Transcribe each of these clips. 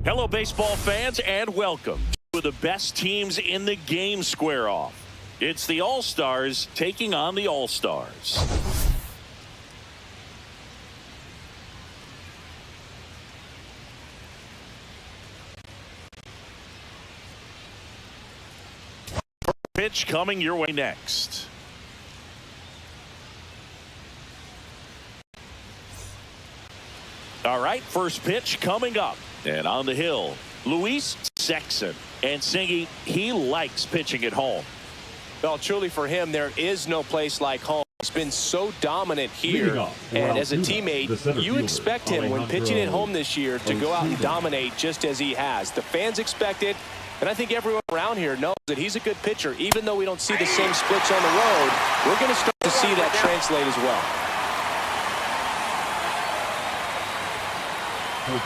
Hello, baseball fans, and welcome to the best teams in the game square off. It's the All-Stars taking on the All-Stars. Pitch coming your way next. All right, first pitch coming up. And on the hill, Luis Sexton. And Singy, he likes pitching at home. Well, truly for him, there is no place like home. He's been so dominant here. And as a teammate, you expect him when pitching at home this year to go out and dominate just as he has. The fans expect it. And I think everyone around here knows that he's a good pitcher. Even though we don't see the same splits on the road, we're going to start to see that translate as well.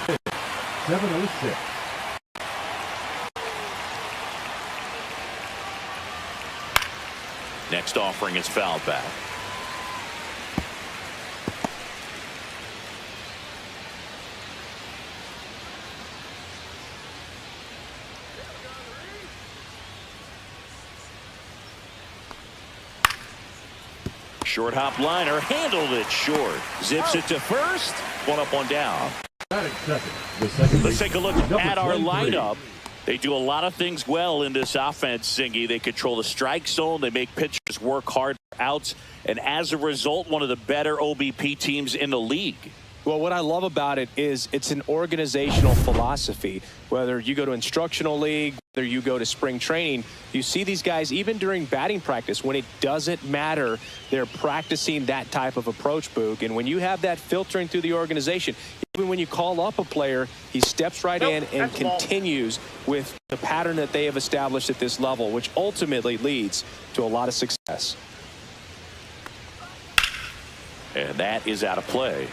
Okay. 706. Next offering is fouled back. Short hop liner, handled it short. Zips it to first. One up, one down. Let's take a look at our lineup. They do a lot of things well in this offense, Singy. They control the strike zone. They make pitchers work hard for outs. And as a result, one of the better OBP teams in the league. Well, what I love about it is it's an organizational philosophy. Whether you go to instructional league, whether you go to spring training, you see these guys even during batting practice when it doesn't matter. They're practicing that type of approach, Boog. And when you have that filtering through the organization, even when you call up a player, he steps right in and continues with the pattern that they have established at this level, which ultimately leads to a lot of success. And that is out of play.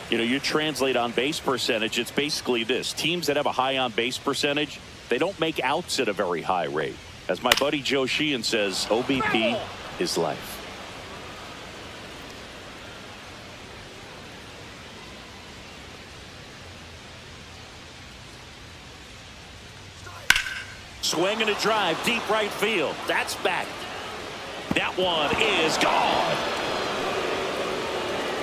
You know, you translate on base percentage, it's basically this. Teams that have a high on base percentage, they don't make outs at a very high rate. As my buddy Joe Sheehan says, OBP is life. Swing and a drive, deep right field. That's back. That one is gone.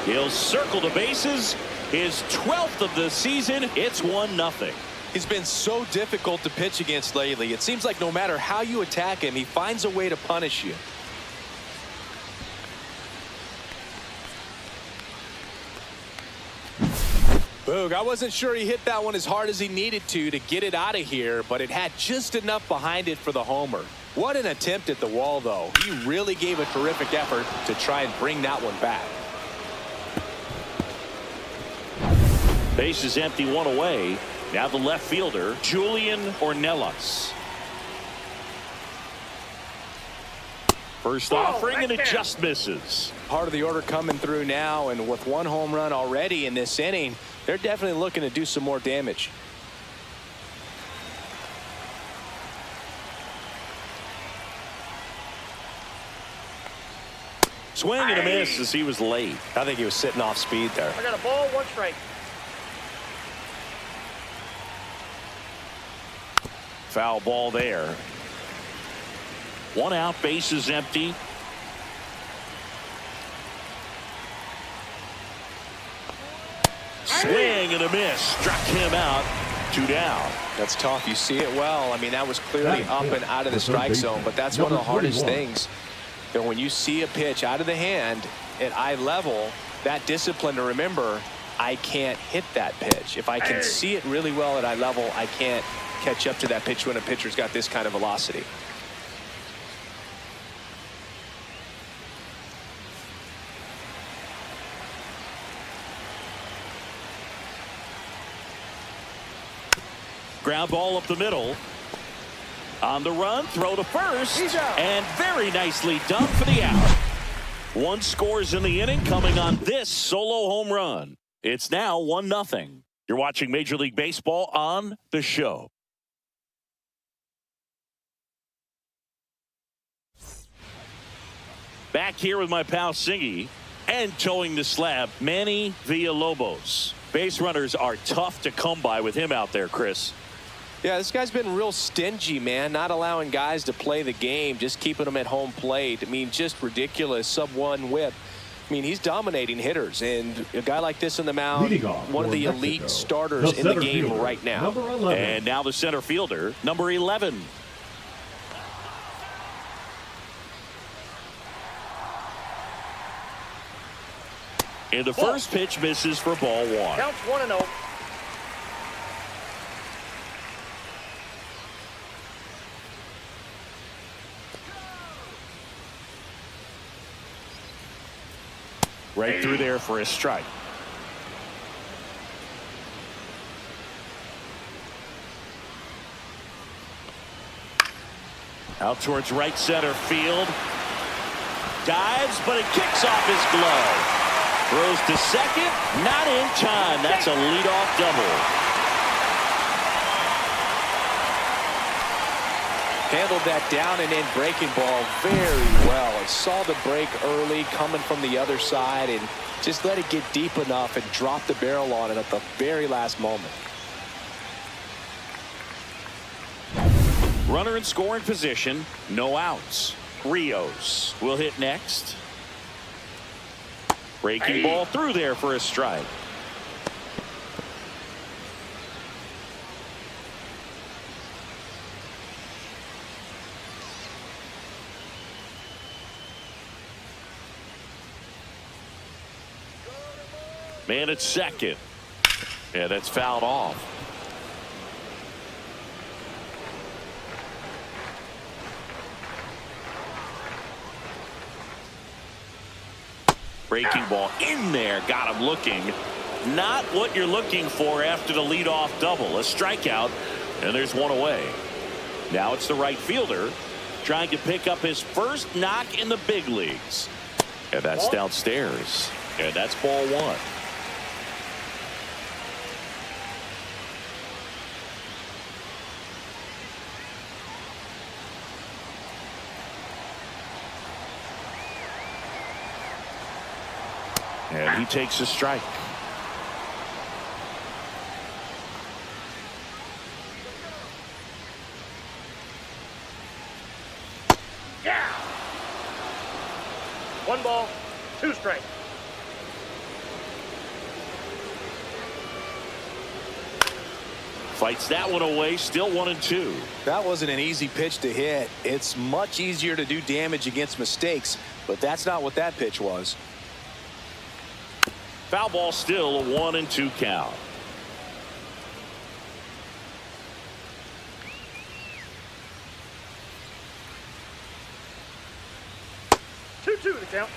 He'll circle the bases. His 12th of the season. It's 1-0. He's been so difficult to pitch against lately. It seems like no matter how you attack him, he finds a way to punish you. Boog, I wasn't sure he hit that one as hard as he needed to get it out of here, but it had just enough behind it for the homer. What an attempt at the wall, though. He really gave a terrific effort to try and bring that one back. Base is empty, one away. Now the left fielder, Julian Ornelas. First offering, and it just misses. Part of the order coming through now, and with one home run already in this inning, they're definitely looking to do some more damage. Swing and a miss as he was late. I think he was sitting off speed there. I got a ball, one strike. Foul ball there. One out, base is empty. Swing and a miss. Struck him out. 2 down. That's tough. You see it well. I mean, that was clearly up and out of the strike zone, but that's one of the hardest things. You know, when you see a pitch out of the hand at eye level, that discipline to remember, I can't hit that pitch. If I can see it really well at eye level, I can't catch up to that pitch when a pitcher's got this kind of velocity. Ground ball up the middle. On the run, throw to first, and very nicely done for the out. One scores in the inning coming on this solo home run. It's now 1-0. You're watching Major League Baseball on The Show. Back here with my pal Singy, and towing the slab, Manny Villalobos. Base runners are tough to come by with him out there, Chris. Yeah, this guy's been real stingy, man, not allowing guys to play the game, just keeping them at home plate. I mean, just ridiculous sub-1 whip. I mean, he's dominating hitters, and a guy like this on the mound, one of the elite starters in the game right now. And now the center fielder, number 11. And the first pitch misses for ball 1. Counts 1-0. Right through there for a strike. Out towards right center field. Dives, but it kicks off his glove. Throws to second, not in time. That's a leadoff double. Handled that down and in breaking ball very well. It saw the break early coming from the other side and just let it get deep enough and drop the barrel on it at the very last moment. Runner in scoring position, no outs. Rios will hit next. Breaking ball through there for a strike. Man at second. Yeah, that's fouled off. Breaking ball in there, got him looking. Not what you're looking for after the leadoff double. A strikeout, and there's one away. Now it's the right fielder trying to pick up his first knock in the big leagues. And that's downstairs. And that's ball 1. And he takes a strike. Yeah. 1 ball, 2 strikes. Fights that one away, still 1-2. That wasn't an easy pitch to hit. It's much easier to do damage against mistakes, but that's not what that pitch was. Foul ball, still a 1-2 count. Two to count.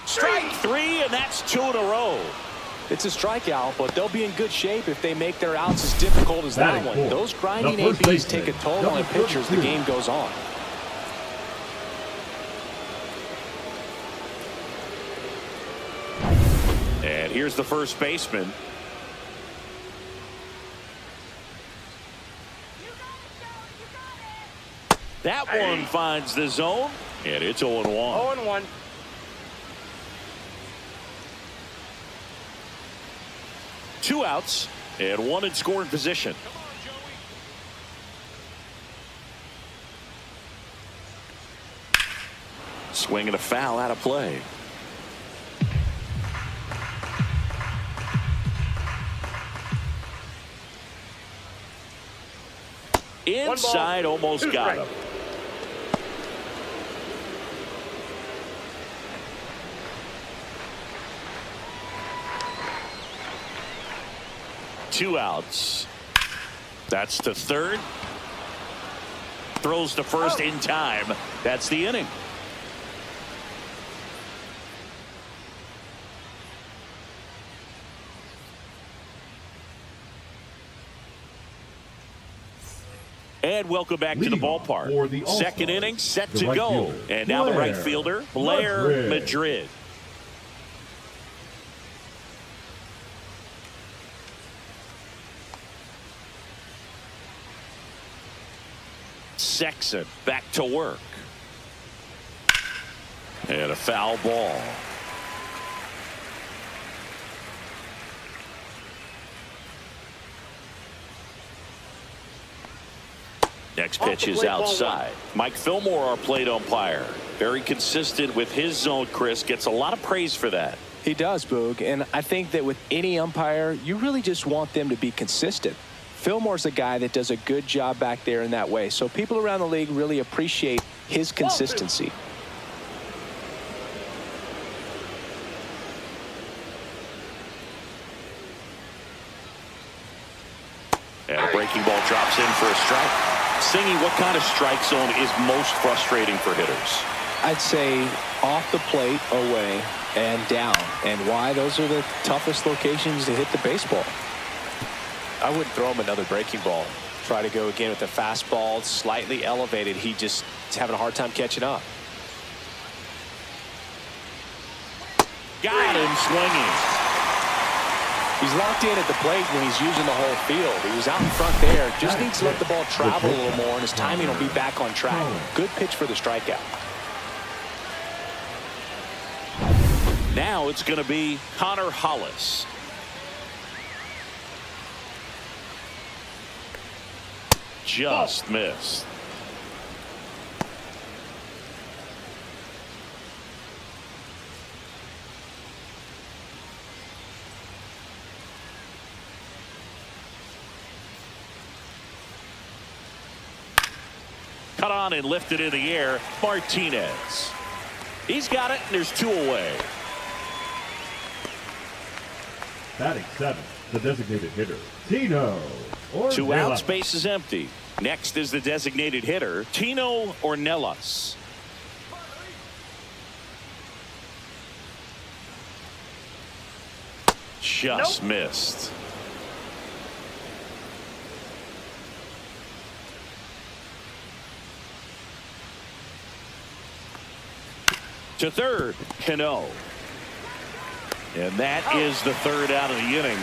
Strike 3, and that's 2 in a row. It's a strikeout, but they'll be in good shape if they make their outs as difficult as that one. Those grinding ABs take a toll on pitchers. The game goes on. And here's the first baseman. That one finds the zone, and it's 0-1. 0-1. Two outs and 1 in scoring position. Swing and a foul out of play. Inside, almost got him. Two outs. That's to third. Throws to first in time. That's the inning. And welcome back to the ballpark. Second inning set to go. And now the right fielder, Blair Madrid. Sexton back to work. And a foul ball. Next pitch is outside. Mike Fillmore, our plate umpire. Very consistent with his zone, Chris. Gets a lot of praise for that. He does, Boog. And I think that with any umpire, you really just want them to be consistent. Fillmore's a guy that does a good job back there in that way. So people around the league really appreciate his consistency. And a breaking ball drops in for a strike. Singy, what kind of strike zone is most frustrating for hitters? I'd say off the plate, away, and down. And why? Those are the toughest locations to hit the baseball. I wouldn't throw him another breaking ball. Try to go again with the fastball, slightly elevated. He just is having a hard time catching up. Got him swinging. He's locked in at the plate when he's using the whole field. He was out in front there. Just needs to let the ball travel a little more, and his timing will be back on track. Good pitch for the strikeout. Now it's going to be Connor Hollis. Just missed. Cut on and lifted in the air. Martinez. He's got it, and there's two away. Batting seventh, the designated hitter, Tino Ornelas. 2 outs, base is empty. Next is the designated hitter, Tino Ornelas. Just missed. To third, Cano. And that is the third out of the inning.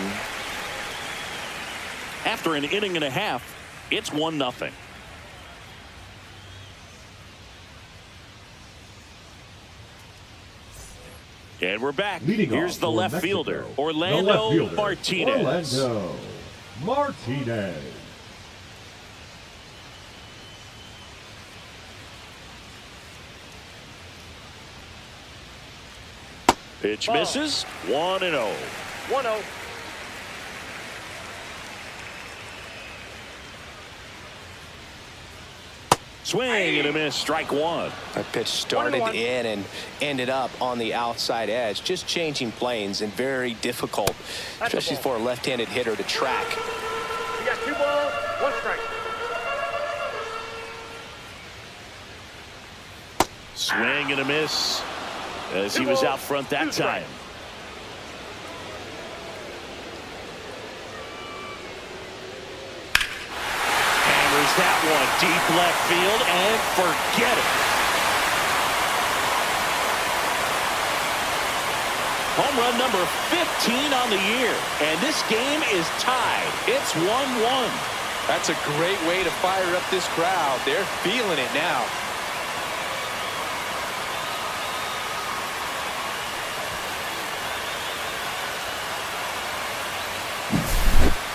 After an inning and a half, it's 1-0. And we're back. Here's the left fielder, Orlando Martinez. Orlando Martinez. Pitch misses. 1-0. 1-0. Swing and a miss. Strike one. That pitch started in and ended up on the outside edge. Just changing planes and very difficult, especially for a left-handed hitter to track. You got 2 balls, 1 strike. Swing and a miss. As he was out front that time. Hammers that one deep left field and forget it. Home run number 15 on the year. And this game is tied. It's 1-1. That's a great way to fire up this crowd. They're feeling it now.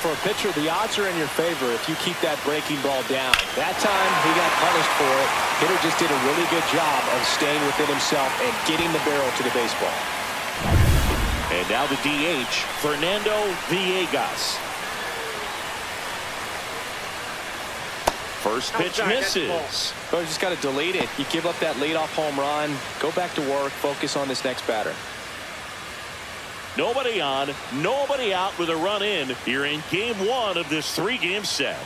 For a pitcher, the odds are in your favor if you keep that breaking ball down. That time, he got punished for it. Hitter just did a really good job of staying within himself and getting the barrel to the baseball. And now the DH, Fernando Villegas. First pitch misses. Oh, you just got to delete it. You give up that leadoff home run. Go back to work. Focus on this next batter. Nobody on, nobody out with a run in here in game 1 of this 3-game set.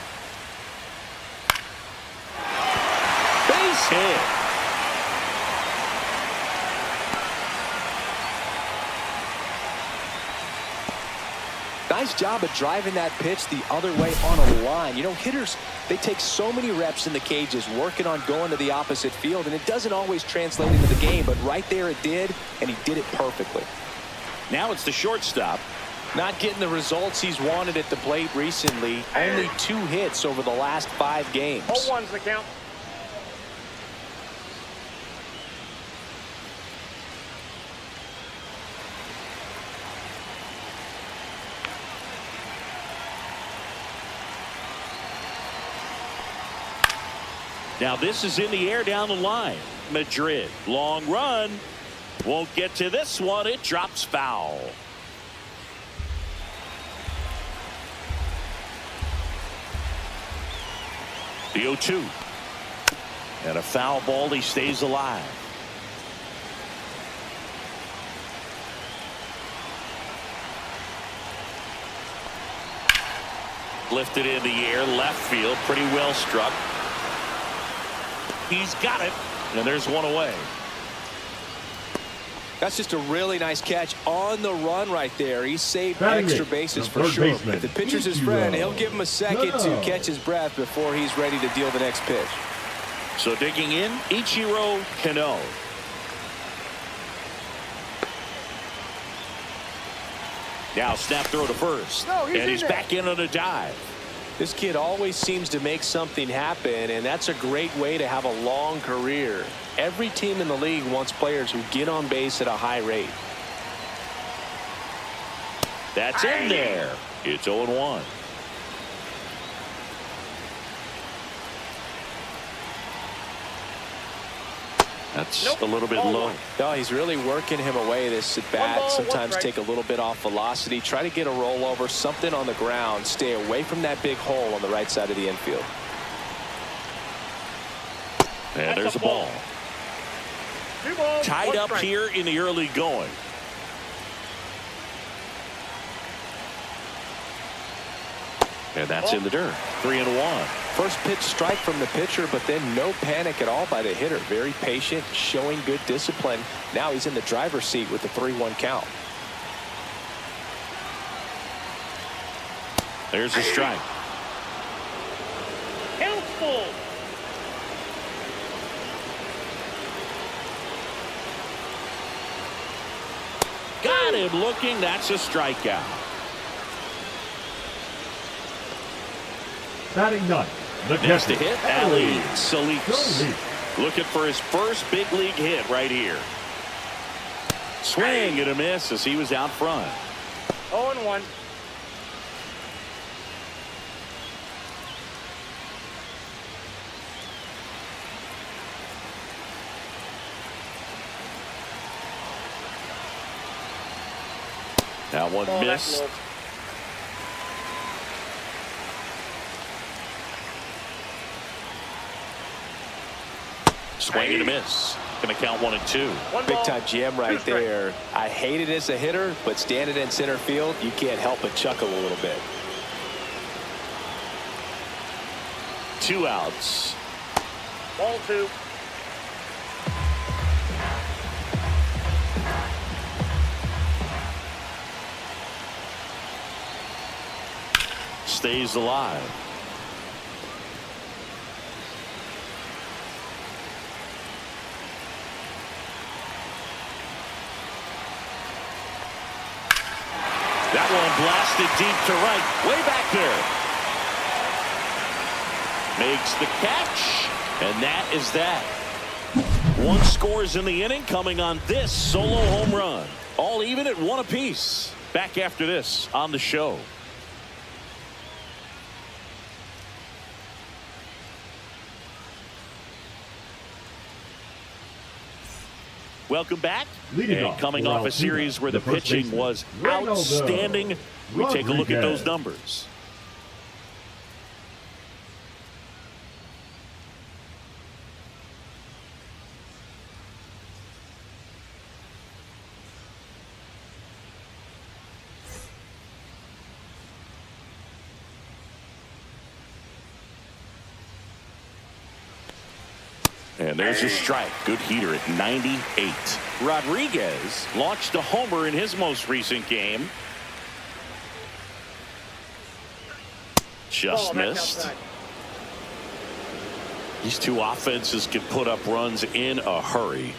Base hit. Nice job of driving that pitch the other way on a line. You know, hitters, they take so many reps in the cages working on going to the opposite field, and it doesn't always translate into the game, but right there it did, and he did it perfectly. Now it's the shortstop. Not getting the results he's wanted at the plate recently. Only 2 hits over the last 5 games. 0-1's the count. Now this is in the air down the line. Madrid, long run. Won't get to this one. It drops foul. The 0-2. And a foul ball. He stays alive. Lifted in the air, left field, pretty well struck. He's got it, and there's one away. That's just a really nice catch on the run right there. He saved Batting extra it, bases the for third sure. baseman, If the pitcher's his friend, he'll give him a second to catch his breath before he's ready to deal the next pitch. So digging in, Ichiro Kano. Now snap throw to first. And he's back in on a dive. This kid always seems to make something happen, and that's a great way to have a long career. Every team in the league wants players who get on base at a high rate. That's in there. It's 0-1. That's a little bit low. No, he's really working him away this at bat. Sometimes take a little bit off velocity. Try to get a rollover, something on the ground. Stay away from that big hole on the right side of the infield. And there's a ball. Tied up here in the early going. And that's in the dirt. 3-1. First pitch strike from the pitcher, but then no panic at all by the hitter. Very patient, showing good discipline. Now he's in the driver's seat with the 3-1 count. There's a strike. Helpful. Got him looking. That's a strikeout. Batting ninth, the Next to catcher, hit, Ali Solis. Looking for his first big league hit right here. Swing and a miss as he was out front. 0-1. That one missed. Swing and a miss. Going to count 1-2. Big time jam right there. I hate it as a hitter, but standing in center field, you can't help but chuckle a little bit. 2 outs. Ball 2. Stays alive. That one blasted deep to right. Way back there. Makes the catch. And that is that. 1 scores in the inning coming on this solo home run. All even at 1 apiece. Back after this on the show. Welcome back. And coming off a series where the pitching was outstanding, we take a look at those numbers. And there's a strike. Good heater at 98. Rodriguez launched a homer in his most recent game. Just missed. These two offenses can put up runs in a hurry.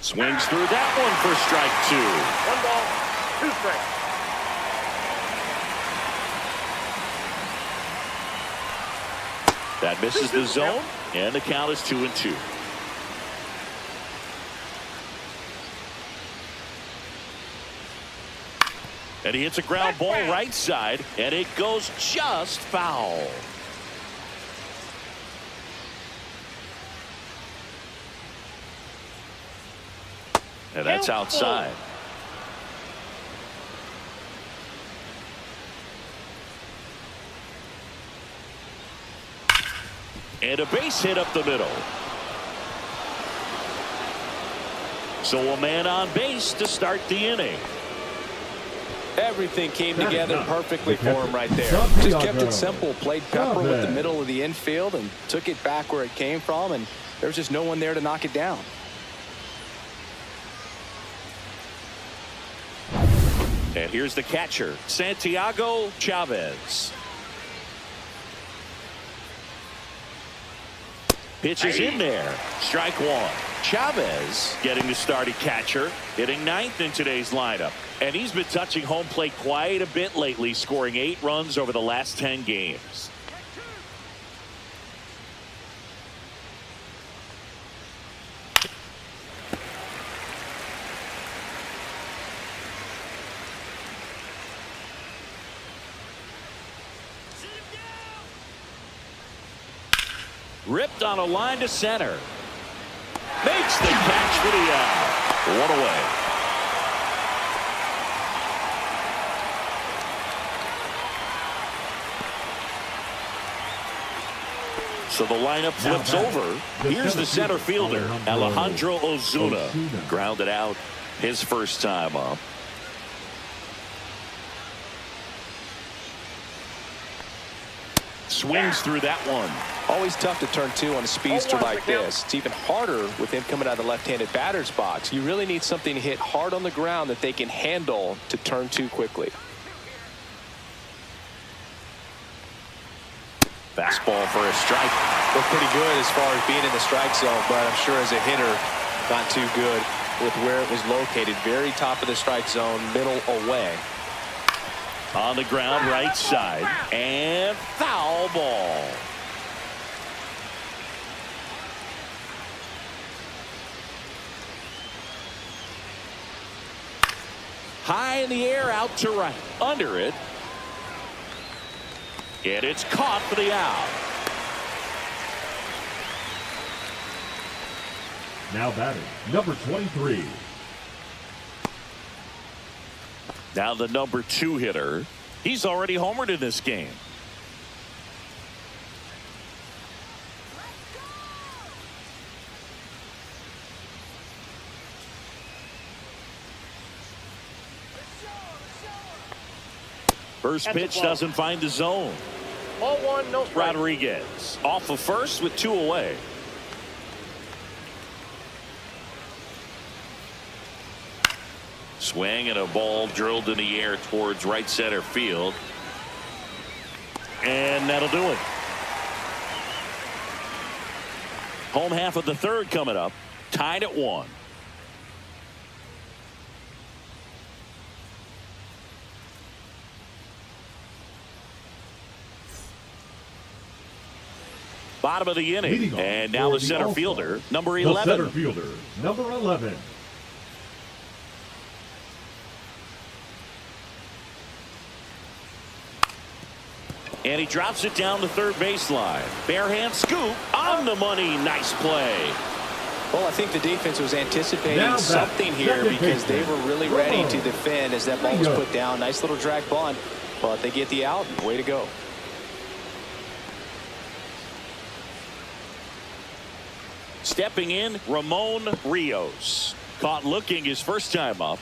Swings through that one for strike 2. 1 ball, 2 strikes. That misses the zone, and the count is 2-2. And he hits a ground ball right side, and it goes just foul. And that's outside. And a base hit up the middle. So a man on base to start the inning. Everything came together perfectly for him right there. Just kept it simple, played pepper with the middle of the infield and took it back where it came from, and there was just no one there to knock it down. And here's the catcher, Santiago Chavez. Pitches in there. Strike one. Chavez getting the start at catcher, hitting ninth in today's lineup. And he's been touching home plate quite a bit lately, scoring 8 runs over the last 10 games. Ripped on a line to center. Makes the catch for the out. One away. So the lineup flips over. Here's the center fielder, Alejandro Ozuna. Grounded out his first time up. Swings through that one. Always tough to turn 2 on a speedster like this. It's even harder with him coming out of the left-handed batter's box. You really need something to hit hard on the ground that they can handle to turn 2 quickly. Fastball for a strike. Looked pretty good as far as being in the strike zone, but I'm sure as a hitter, not too good with where it was located. Very top of the strike zone, middle away. On the ground, right side, and foul ball. High in the air, out to right, under it. And it's caught for the out. Now batting, number 23. Now the number 2 hitter. He's already homered in this game. First pitch doesn't find the zone. Ball 1, no strike. Rodriguez off of first with 2 away. Swing and a ball drilled in the air towards right center field. And that'll do it. Home half of the third coming up. Tied at 1. Bottom of the inning. And now the center fielder, number 11. The center fielder, number 11. And he drops it down the third baseline. Bare hand scoop on the money. Nice play. Well, I think the defense was anticipating something here because they were really ready to defend as that ball was put down. Nice little drag bunt, but they get the out. Way to go. Stepping in, Ramon Rios. Caught looking his first time up.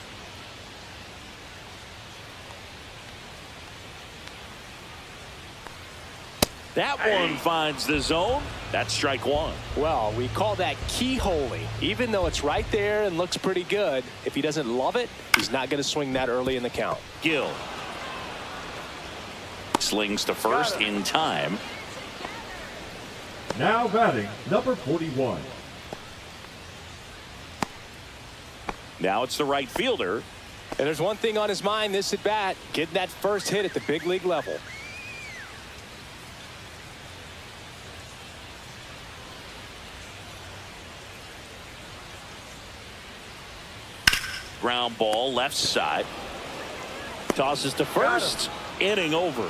That one finds the zone. That's strike 1. Well, we call that keyholing. Even though it's right there and looks pretty good, if he doesn't love it, he's not going to swing that early in the count. Gill slings to first in time. Now batting, number 41. Now it's the right fielder. And there's one thing on his mind this at bat, getting that first hit at the big league level. Ground ball left side. Tosses to first. Inning over.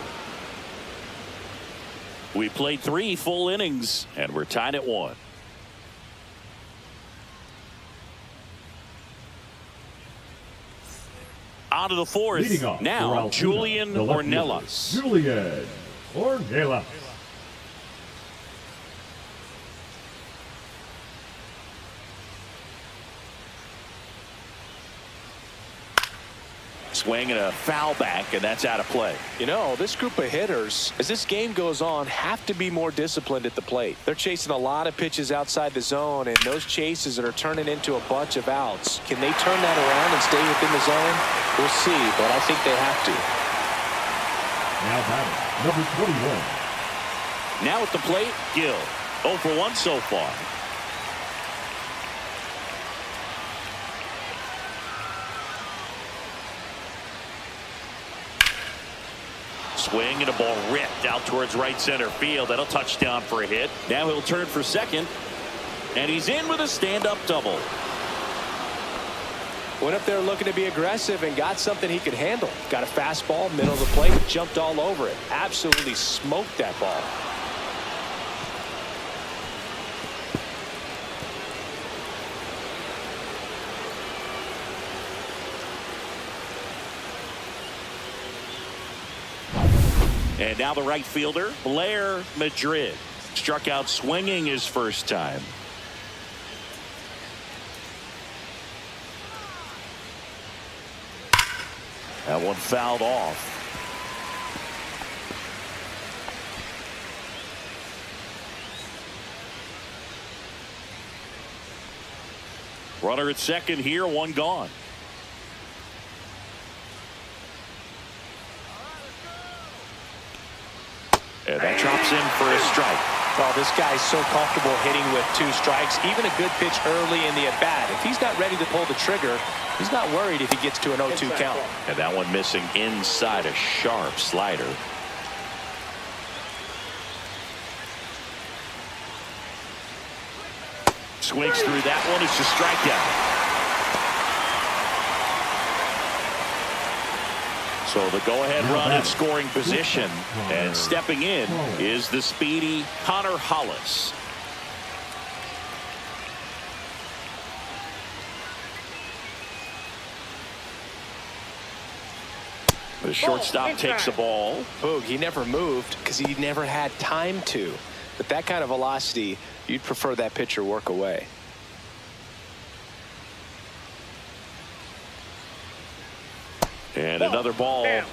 We played 3 full innings and we're tied at 1. On to the fourth. Leading off Now, for Altoona, Julian the left fielder, Ornelas. Julian Ornelas. Swing and a foul back, and that's out of play. You know, this group of hitters, as this game goes on, have to be more disciplined at the plate. They're chasing a lot of pitches outside the zone, and those chases that are turning into a bunch of outs. Can they turn that around and stay within the zone? We'll see, but I think they have to. Now batting, number 21. Now at the plate, Gill. 0 for 1 so far. Swing and a ball ripped out towards right center field. That'll touch down for a hit. Now he'll turn for second. And he's in with a stand-up double. Went up there looking to be aggressive and got something he could handle. Got a fastball, middle of the plate, jumped all over it. Absolutely smoked that ball. And now the right fielder, Blair Madrid. Struck out swinging his first time. That one fouled off. Runner at second here, one gone. And that drops in for a strike. Oh, this guy's so comfortable hitting with 2 strikes. Even a good pitch early in the at-bat. If he's not ready to pull the trigger, he's not worried if he gets to an 0-2 count. And that one missing inside, a sharp slider. Swings through that one. It's a strikeout. So the go-ahead run in scoring position, and stepping in is the speedy Connor Hollis. The shortstop takes the ball. Boog, he never moved because he never had time to. But that kind of velocity, you'd prefer that pitcher work away. And another ball. Damn.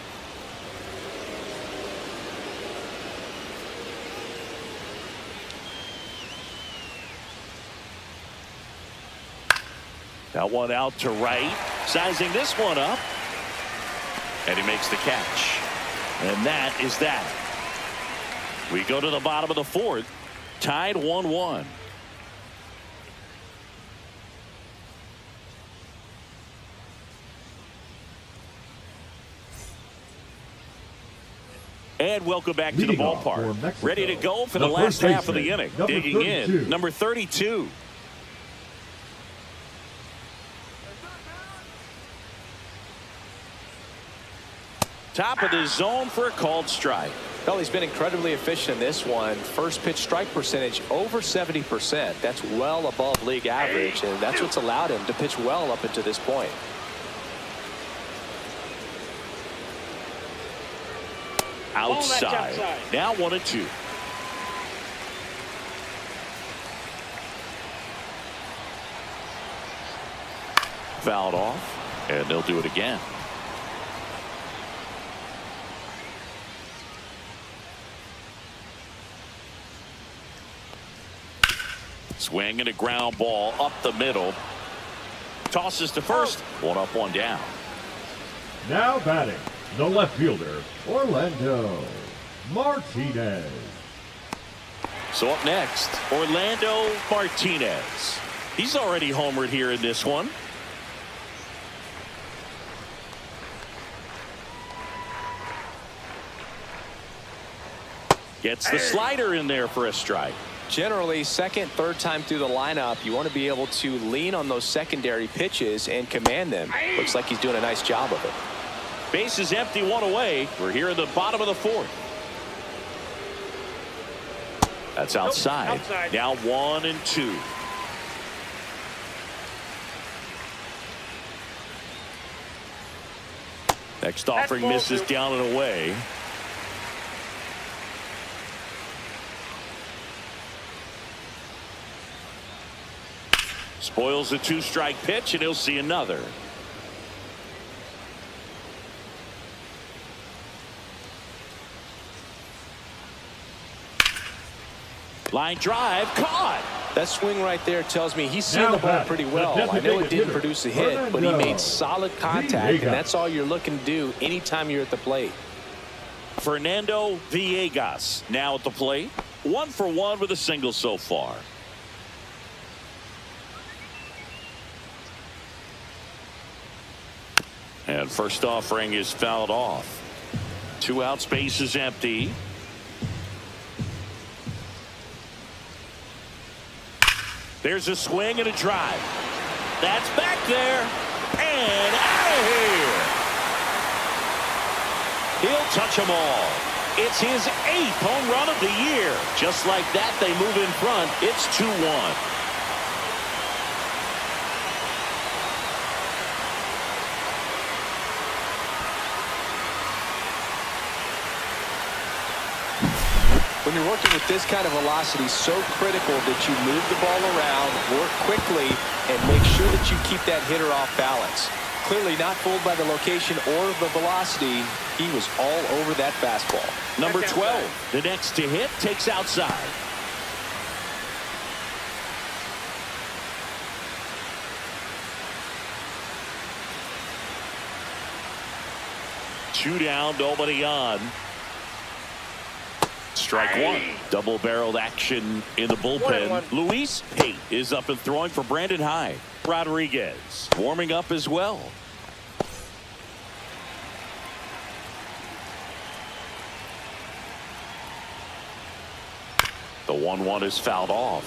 That one out to right. Sizing this one up. And he makes the catch. And that is that. We go to the bottom of the fourth. Tied 1-1. And welcome back to the ballpark. Ready to go for the last half of the inning. Digging in, number 32. Top of the zone for a called strike. Well, he's been incredibly efficient in this one. First pitch strike percentage over 70%. That's well above league average, and that's what's allowed him to pitch well up until this point. Outside. Now 1-2. Fouled off, and they'll do it again. Swing and a ground ball up the middle. Tosses to first. One up, one down. Now batting, the left fielder, Orlando Martinez. So up next, Orlando Martinez. He's already homered here in this one. Gets the slider in there for a strike. Generally, second, third time through the lineup, you want to be able to lean on those secondary pitches and command them. Looks like he's doing a nice job of it. Base is empty, one away. We're here in the bottom of the fourth. That's outside. Now 1-2. Next offering misses down and away. Spoils a 2-strike pitch, and he'll see another. Line drive, caught. That swing right there tells me he's seeing the ball pretty well. I know it didn't produce a hit, but he made solid contact, and that's all you're looking to do anytime you're at the plate. Fernando Villegas now at the plate. 1 for 1 with a single so far. And first offering is fouled off. 2 out, space is empty. There's a swing and a drive. That's back there and out of here. He'll touch them all. It's his 8th home run of the year. Just like that, they move in front. It's 2-1. When you're working with this kind of velocity, so critical that you move the ball around, work quickly, and make sure that you keep that hitter off balance. Clearly not fooled by the location or the velocity. He was all over that fastball. Number 12, the next to hit, takes outside. Two down, nobody on. Strike 1. Double-barreled action in the bullpen. Luis Pate is up and throwing for Brandon Hyde. Rodriguez warming up as well. The 1-1 is fouled off.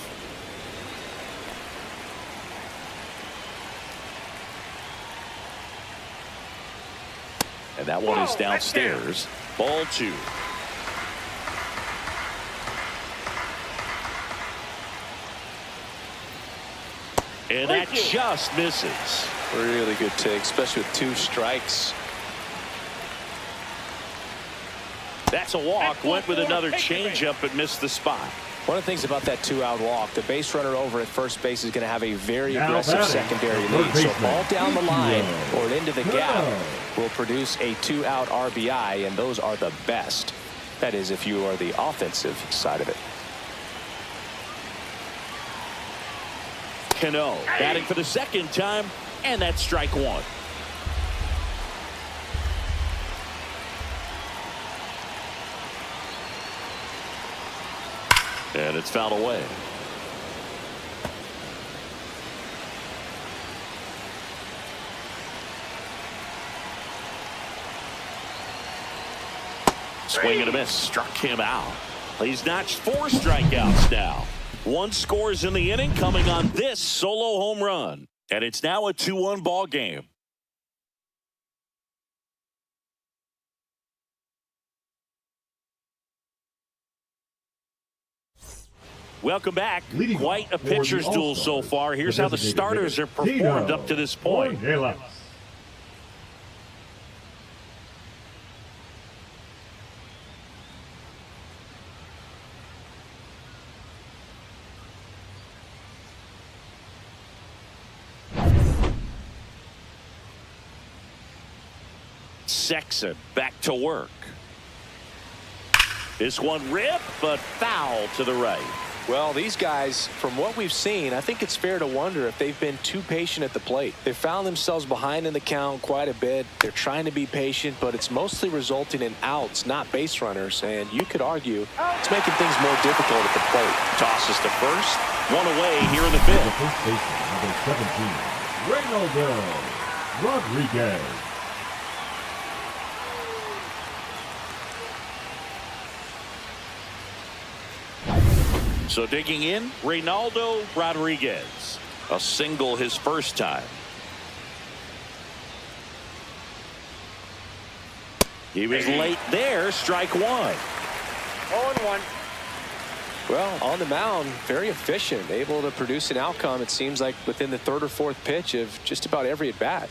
And that one is downstairs. Ball 2. And that just misses. Really good take, especially with 2 strikes. That's a walk. Went with another changeup but missed the spot. One of the things about that 2-out walk, the base runner over at first base is going to have a very aggressive secondary lead. So ball down the line or into the gap will produce a 2-out RBI, and those are the best. That is, if you are the offensive side of it. Cano batting for the second time, and that's strike 1. And it's fouled away. Swing and a miss, struck him out. He's notched 4 strikeouts now. 1 scores in the inning coming on this solo home run. And it's now a 2-1 ball game. Welcome back. Quite a pitcher's duel so far. Here's how the starters have performed up to this point. Sexton back to work. This one ripped, but foul to the right. Well, these guys, from what we've seen, I think it's fair to wonder if they've been too patient at the plate. They've found themselves behind in the count quite a bit. They're trying to be patient, but it's mostly resulting in outs, not base runners. And you could argue it's making things more difficult at the plate. Tosses to first. 1 away here in the 5th. First baseman, number 17, Reynaldo Rodriguez. So digging in, Reynaldo Rodriguez. A single his first time. He was late there, strike 1. 0-1. Well, on the mound, very efficient, able to produce an outcome, it seems like, within the 3rd or 4th pitch of just about every at-bat.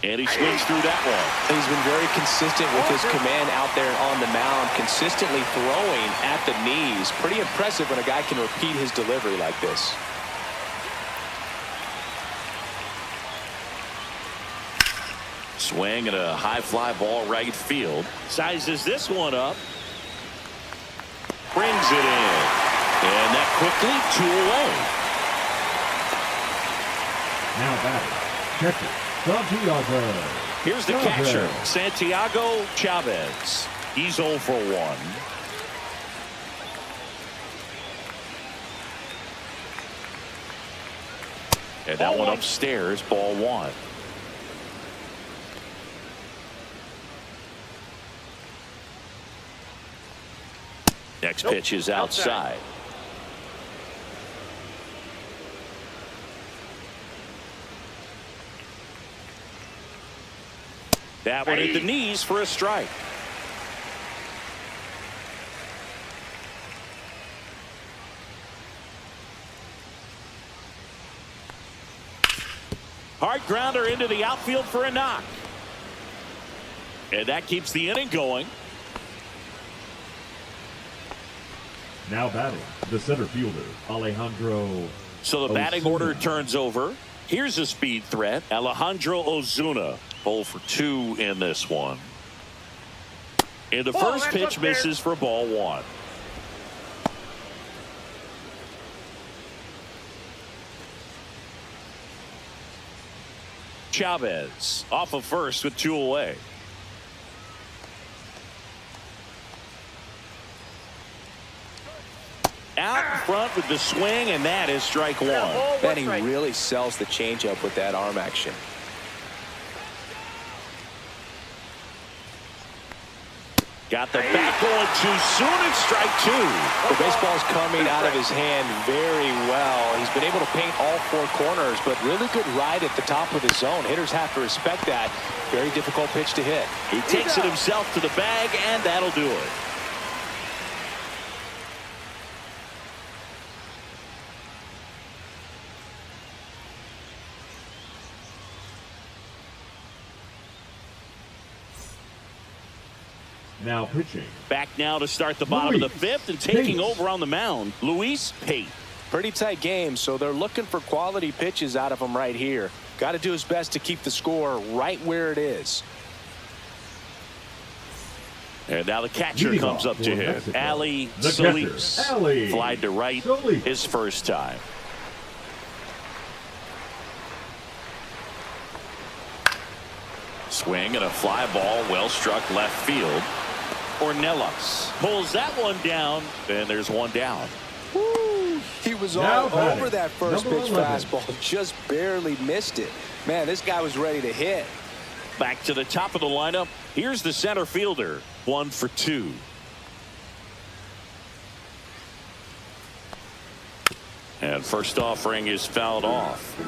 And he swings through that one. He's been very consistent with his command out there on the mound, consistently throwing at the knees. Pretty impressive when a guy can repeat his delivery like this. Swing and a high fly ball right field. Sizes this one up. Brings it in. And that quickly 2 away. Now batting, catcher, Santiago. Here's the catcher, Santiago Chavez. He's 0 for 1. And that one upstairs, ball 1. Next pitch is outside. That one at the knees for a strike. Hard grounder into the outfield for a knock. And that keeps the inning going. Now batting, the center fielder, Alejandro. So the batting Ozuna. order turns over. Here's a speed threat, Alejandro Ozuna. 0 for 2 in this one. And the first pitch misses for ball 1. Chavez off of first with 2 away. Out in front with the swing, and that is strike 1. Man, he really sells the changeup with that arm action. Got the bat going too soon, and strike 2. The baseball's coming out of his hand very well. He's been able to paint all 4 corners, but really good ride at the top of the zone. Hitters have to respect that. Very difficult pitch to hit. He takes it himself to the bag, and that'll do it. Now pitching. Back now to start the bottom of the 5th and taking over on the mound, Luis Pate. Pretty tight game, so they're looking for quality pitches out of him right here. Got to do his best to keep the score right where it is. And now the catcher comes up to hit. Ali The Solis. catcher, Ali Flied to right Solis. his first time. Swing and a fly ball well struck left field. Ornelas pulls that one down, and there's one down. Woo, he was Now all batting, over that first number pitch 11. fastball, just barely missed it. Man, this guy was ready to hit. Back to the top of the lineup. Here's the center fielder, 1 for 2. And first offering is fouled off.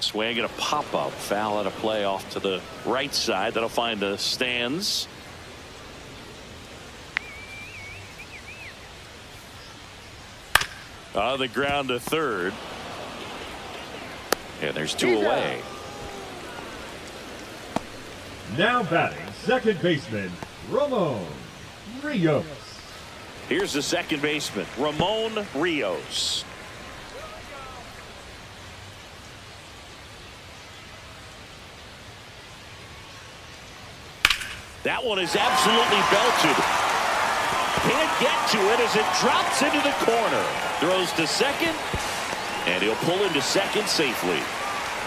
Swing and a pop-up. Foul at a play off to the right side. That'll find the stands. On the ground to third. And there's 2 away. Now batting, second baseman, Ramon Rios. Here's the second baseman, Ramon Rios. That one is absolutely belted. Can't get to it as it drops into the corner. Throws to second, and he'll pull into second safely.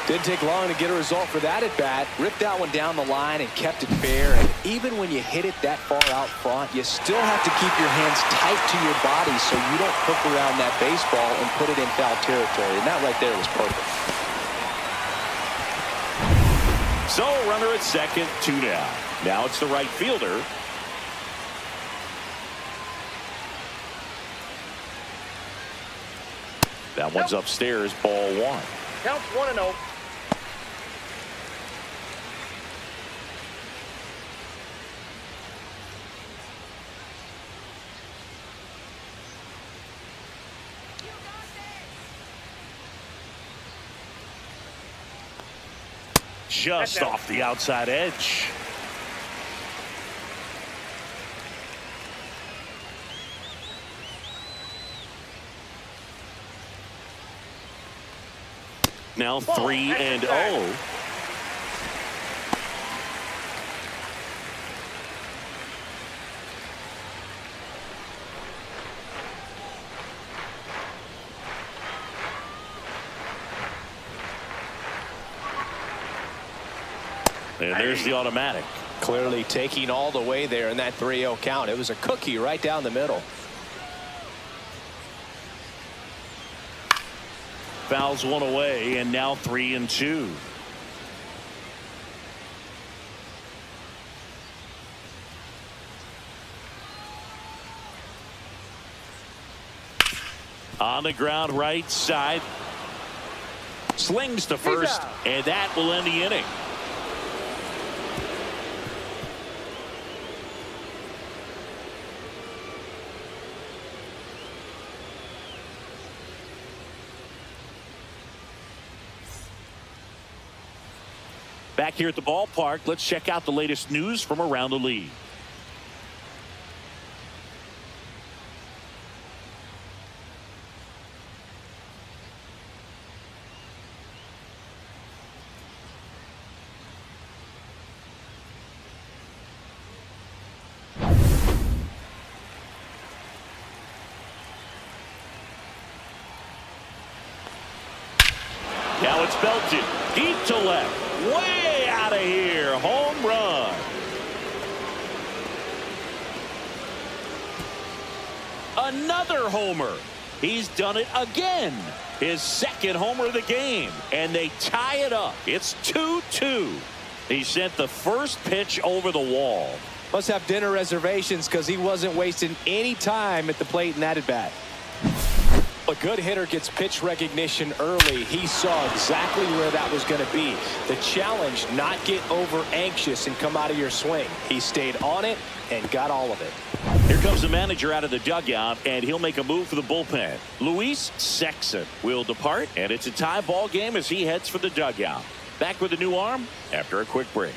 Didn't take long to get a result for that at bat. Ripped that one down the line and kept it fair. And even when you hit it that far out front, you still have to keep your hands tight to your body so you don't hook around that baseball and put it in foul territory. And that right there was perfect. So runner at second, 2 down. Now it's the right fielder. That one's upstairs, ball 1. Counts 1-0. just off the outside edge. Now 3-0. And there's the automatic. Clearly taking all the way there in that 3-0 count. It was a cookie right down the middle. Fouls one away, and now 3-2. On the ground, right side. Slings to first, and that will end the inning. Back here at the ballpark, let's check out the latest news from around the league. Now it's belted deep to left. Way out of here. Home run. Another homer. He's done it again. His second homer of the game. And they tie it up. It's 2-2. He sent the first pitch over the wall. Must have dinner reservations because he wasn't wasting any time at the plate in that at bat. A good hitter gets pitch recognition early. He saw exactly where that was going to be. The challenge, not get over anxious and come out of your swing. He stayed on it and got all of it. Here comes the manager out of the dugout, and he'll make a move for the bullpen. Luis Sexton will depart, and it's a tie ball game as he heads for the dugout. Back with a new arm after a quick break.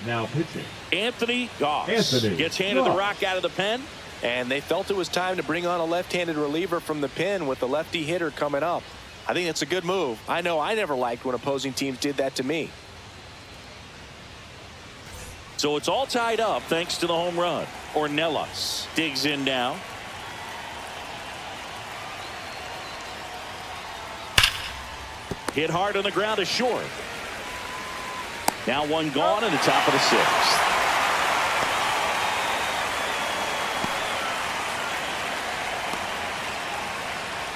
Now pitching. Anthony Goss gets handed the rock out of the pen. And they felt it was time to bring on a left-handed reliever from the pen with the lefty hitter coming up. I think it's a good move. I know I never liked when opposing teams did that to me. So it's all tied up thanks to the home run. Ornelas digs in now. Hit hard on the ground is short. Now one gone in the top of the sixth.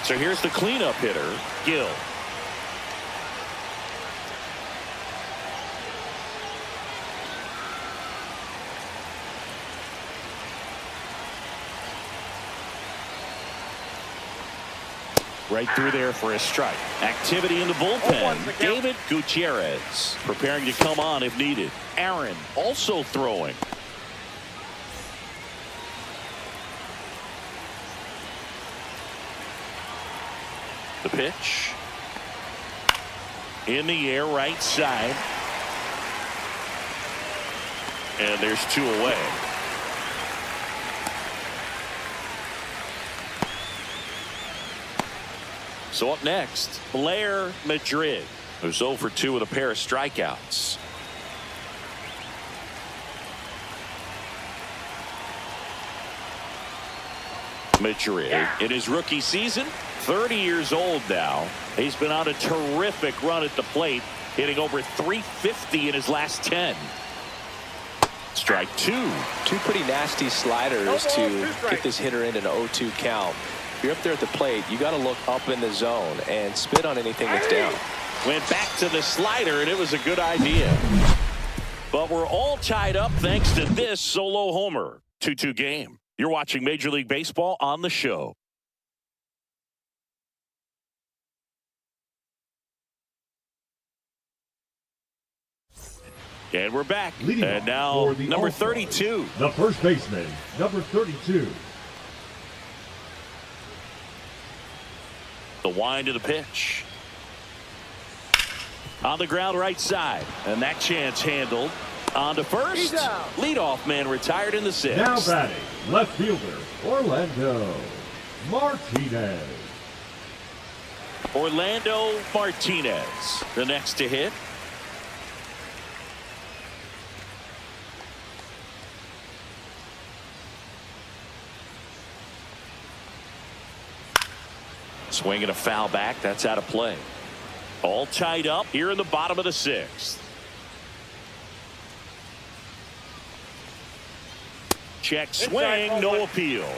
So here's the cleanup hitter, Gill. Right through there for a strike. Activity in the bullpen. David Gutierrez preparing to come on if needed. Aaron also throwing. The pitch. In the air, right side. And there's two away. So up next, Blair Madrid, who's 0 for 2 with a pair of strikeouts. Madrid in his rookie season, 30 years old now. He's been on a terrific run at the plate, hitting over 350 in his last 10. Strike two. Two pretty nasty sliders to get this hitter into an 0-2 count. If you're up there at the plate, you got to look up in the zone and spit on anything that's down. Went back to the slider, and it was a good idea. But we're all tied up thanks to this solo homer. 2-2 game. You're watching Major League Baseball on the show. And we're back. And now number 32. The first baseman, number 32. The wind of the pitch. On the ground right side. And that chance handled. On to first. Leadoff man retired in the sixth. Now batting, left fielder, Orlando Martinez. Orlando Martinez, the next to hit. Swinging a foul back. That's out of play. All tied up here in the bottom of the sixth. Check swing, no appeal.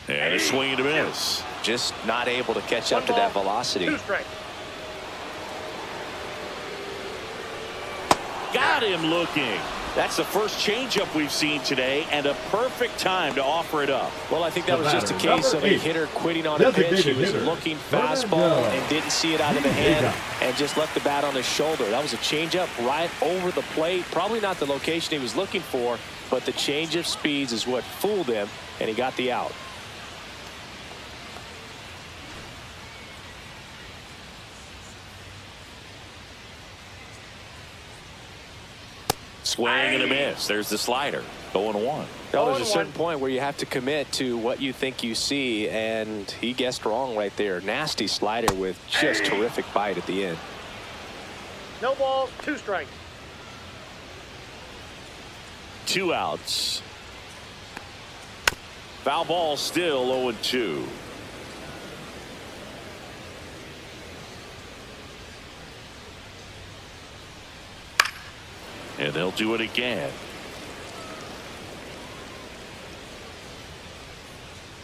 And a swing and a miss. Just not able to catch up to that velocity. Got him looking. That's the first changeup we've seen today, and a perfect time to offer it up. Well, I think that was just a case of a hitter quitting on a pitch. He was looking fastball and didn't see it out of the hand and just left the bat on his shoulder. That was a changeup right over the plate. Probably not the location he was looking for, but the change of speeds is what fooled him, and he got the out. Swing and a miss. There's the slider. 0-1. There's a certain point where you have to commit to what you think you see, and he guessed wrong right there. Nasty slider with just terrific bite at the end. No balls, 2 strikes. 2 outs. Foul ball still 0-2. And they'll do it again.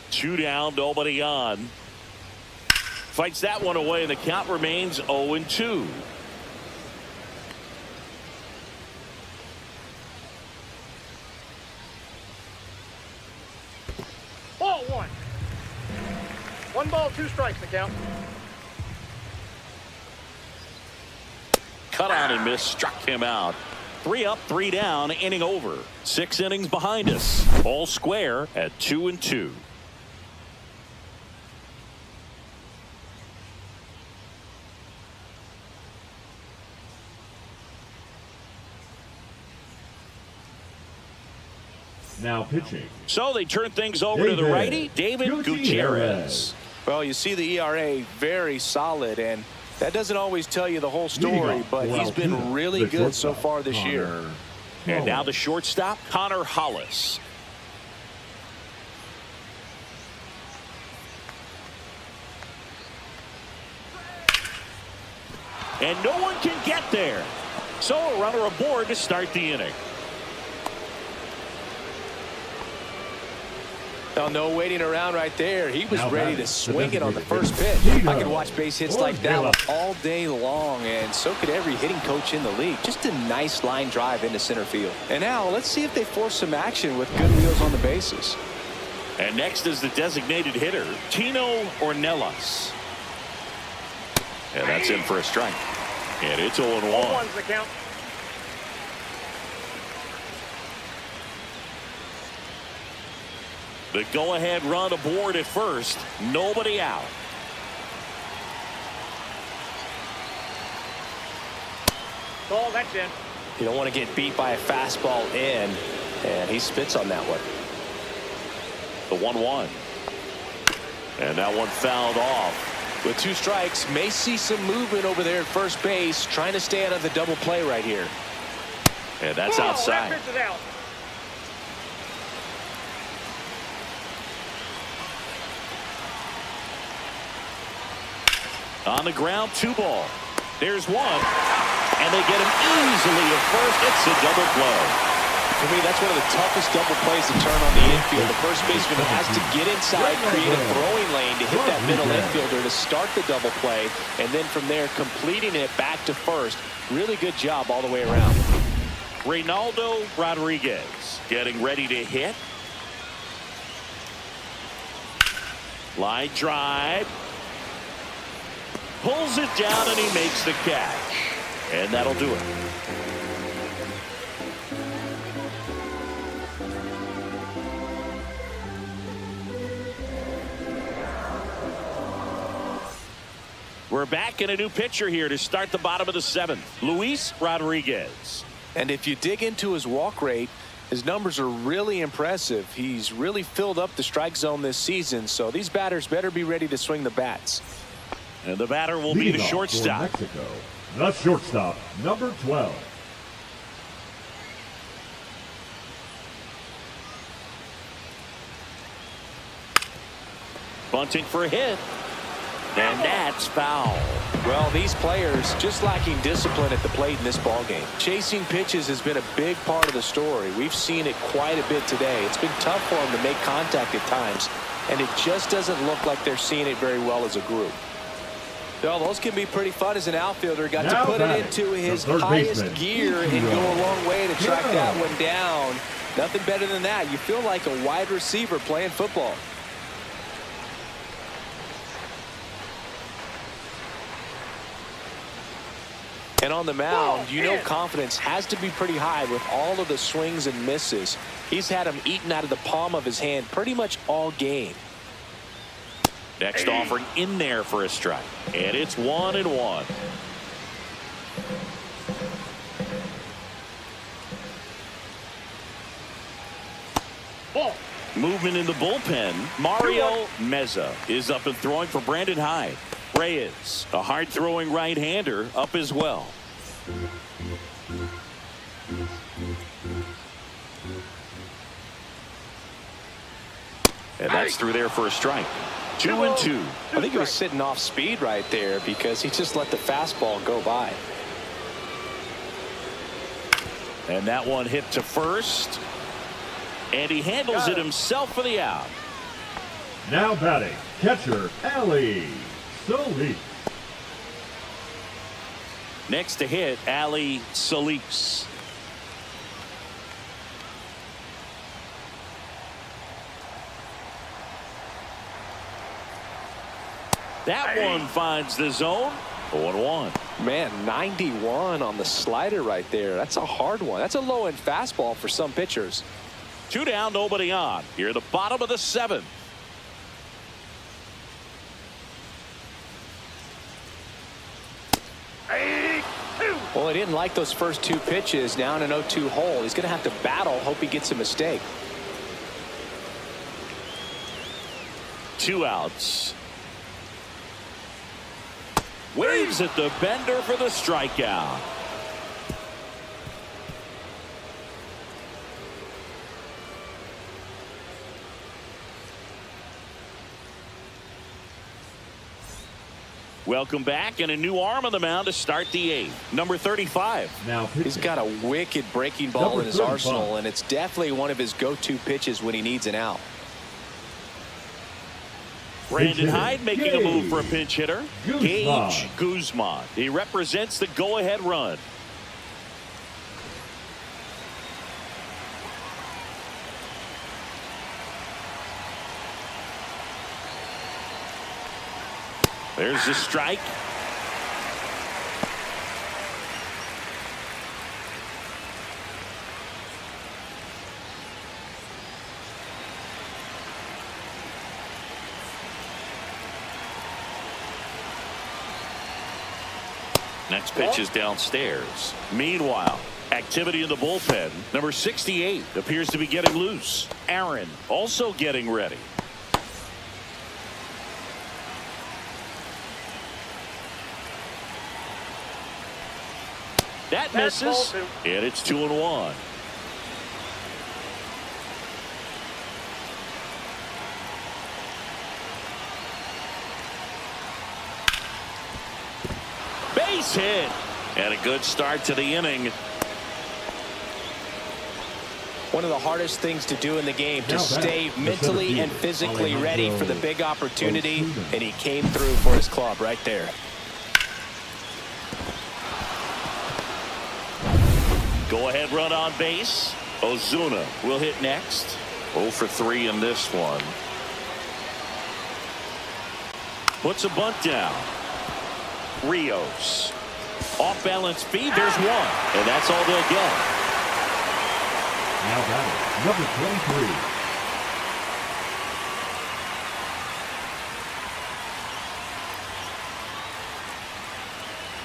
2 down, nobody on. Fights that one away, and the count remains 0-2. Ball 1. 1 ball, 2 strikes, the count. Cut out and miss, struck him out. 3 up, 3 down, inning over. 6 innings behind us. All square at 2-2. Now pitching. So they turn things over to the righty, David Gutierrez. Well, you see the ERA very solid, and that doesn't always tell you the whole story, but he's been really good so far this year. And now the shortstop, Connor Hollis. And no one can get there. So a runner aboard to start the inning. No waiting around right there. He was ready to swing it on the first pitch. I could watch base hits like that one all day long, and so could every hitting coach in the league. Just a nice line drive into center field. And now let's see if they force some action with good wheels on the bases. And next is the designated hitter, Tino Ornelas. And that's in for a strike. And it's 0-1. 0-1's the count. The go-ahead run aboard at first. Nobody out. Ball, that's in. You don't want to get beat by a fastball in, and he spits on that one. The 1-1. And that one fouled off. With 2 strikes, may see some movement over there at first base, trying to stay out of the double play right here. And that's outside. That pitch is out. On the ground, 2 ball. There's 1. And they get him easily to first. It's a double play. For me, that's one of the toughest double plays to turn on the infield. The first baseman has to get inside, create a throwing lane to hit that middle infielder to start the double play, and then from there, completing it back to first. Really good job all the way around. Reynaldo Rodriguez getting ready to hit. Line drive. Pulls it down, and he makes the catch. And that'll do it. We're back in a new pitcher here to start the bottom of the 7th. Luis Rodriguez. And if you dig into his walk rate, his numbers are really impressive. He's really filled up the strike zone this season, so these batters better be ready to swing the bats. And the batter will be the shortstop. Mexico, the shortstop, number 12. Bunting for a hit. And that's foul. Well, these players just lacking discipline at the plate in this ballgame. Chasing pitches has been a big part of the story. We've seen it quite a bit today. It's been tough for them to make contact at times, and it just doesn't look like they're seeing it very well as a group. Well, those can be pretty fun as an outfielder. Got to put it into his highest gear and go a long way to track that one down. Nothing better than that. You feel like a wide receiver playing football. And on the mound, you know confidence has to be pretty high with all of the swings and misses. He's had them eaten out of the palm of his hand pretty much all game. Next offering in there for a strike. And it's 1-1. Ball. Movement in the bullpen. Mario Meza is up and throwing for Brandon Hyde. Reyes, a hard-throwing right-hander, up as well. And that's through there for a strike. 2-2. I think he was sitting off speed right there because he just let the fastball go by. And that one hit to first. And he handles it himself for the out. Now batting, catcher, Ali Solis. Next to hit, Ali Solis. That one finds the zone. 0-1. Man, 91 on the slider right there. That's a hard one. That's a low-end fastball for some pitchers. 2 down, nobody on. Here at the bottom of the 7th. Well, he didn't like those first 2 pitches. Now in an 0-2 hole. He's going to have to battle. Hope he gets a mistake. 2 outs. Waves at the bender for the strikeout. Welcome back, and a new arm on the mound to start the 8th. Number 35. Now he's got a wicked breaking ball in his arsenal, and it's definitely one of his go-to pitches when he needs an out. Brandon Hyde making a move for a pinch hitter. Gage Guzman. He represents the go-ahead run. There's the strike. Next pitch is downstairs. Meanwhile, activity in the bullpen. Number 68 appears to be getting loose. Aaron also getting ready. That misses, and it's 2-1. Base hit, and a good start to the inning. One of the hardest things to do in the game, to stay mentally and physically ready for the big opportunity, and he came through for his club right there. Go ahead run on base. Ozuna will hit next. 0 for 3 in this one. Puts a bunt down. Rios. Off balance feed. There's one. And that's all they'll get. Now batting, number 23.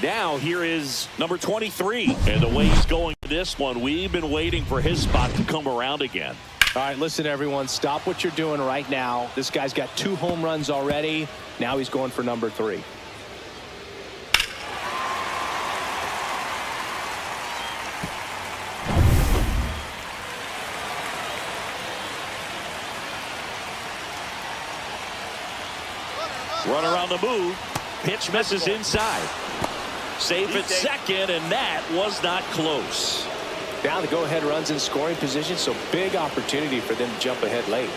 Now here is number 23. And the way he's going this one, we've been waiting for his spot to come around again. All right, listen, everyone. Stop what you're doing right now. This guy's got 2 home runs already. Now he's going for number 3. Runner on the move. Pitch misses inside. Safe at second, and that was not close. Now the go-ahead runs in scoring position, so big opportunity for them to jump ahead late.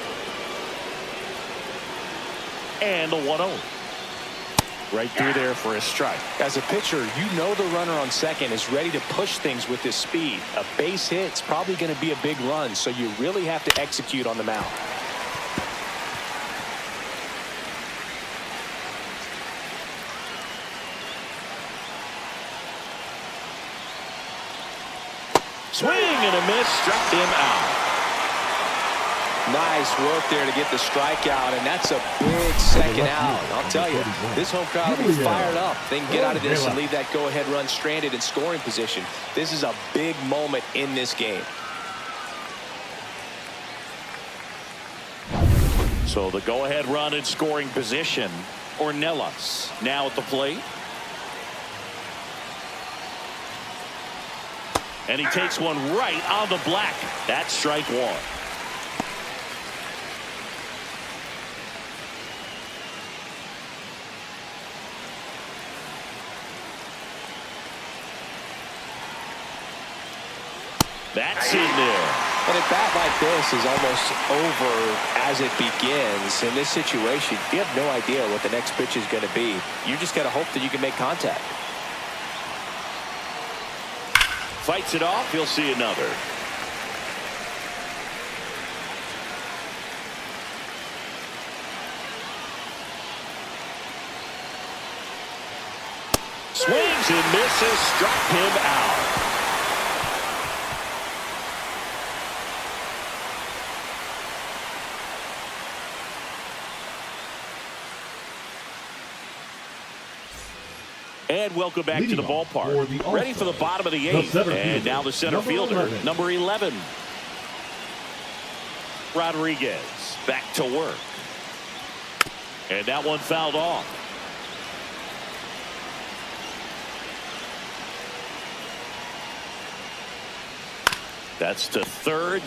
And the 1-0. Right through there for a strike. As a pitcher, you know the runner on second is ready to push things with his speed. A base hit's probably going to be a big run, so you really have to execute on the mound. Swing and a miss, struck him out. Nice work there to get the strikeout, and that's a big second out. I'll tell you, this home crowd will be fired up. They can get out of this and leave that go-ahead run stranded in scoring position. This is a big moment in this game. So the go-ahead run in scoring position. Ornelas now at the plate. And he takes one right on the black. That's strike 1. That's in there. But a bat like this is almost over as it begins. In this situation, you have no idea what the next pitch is going to be. You just got to hope that you can make contact. Fights it off. He'll see another. Swings and misses. Struck him out. And welcome back to the ballpark. Ready for the bottom of the 8th. And now the center fielder, number 11. Rodriguez back to work. And that one fouled off. That's to third.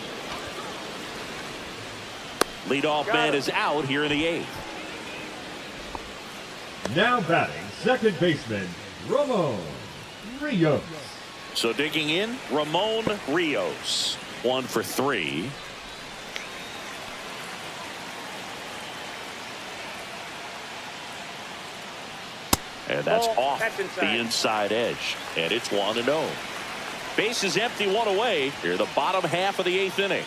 Leadoff man is out here in the 8th. Now batting, second baseman, Ramon Rios. So digging in, Ramon Rios. 1 for 3. And that's off the inside edge. And it's 1-0. Base is empty, 1 away. Here the bottom half of the 8th inning.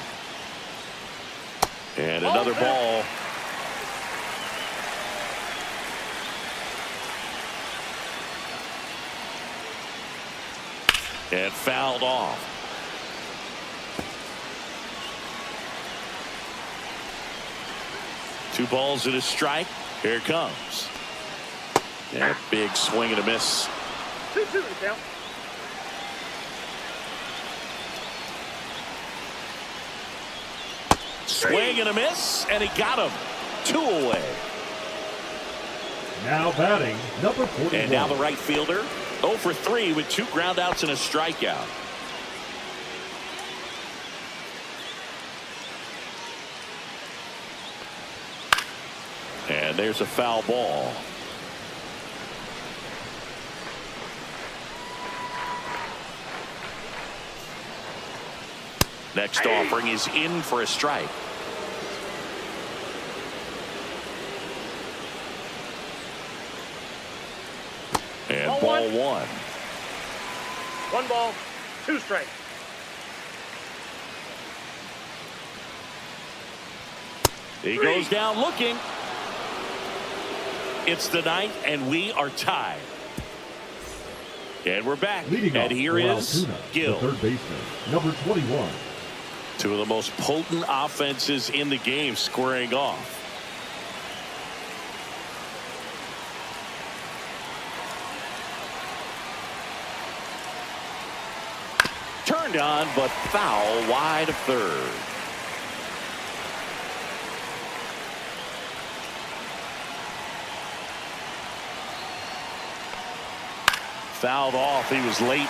And another ball. And fouled off. Two balls and a strike. Here it comes. And a big swing and a miss. 2-2 to count. Swing and a miss, and he got him. 2 away. Now batting, number 41. And now the right fielder, 0 for 3 with 2 groundouts and a strikeout. And there's a foul ball. Next offering is in for a strike. And ball 1. 1 ball, 2 strikes. He goes down looking. It's the 9th, and we are tied. And we're back. And here is Gil. The third baseman, number 21. 2 of the most potent offenses in the game squaring off. Turned on, but foul wide of third. Fouled off. He was late.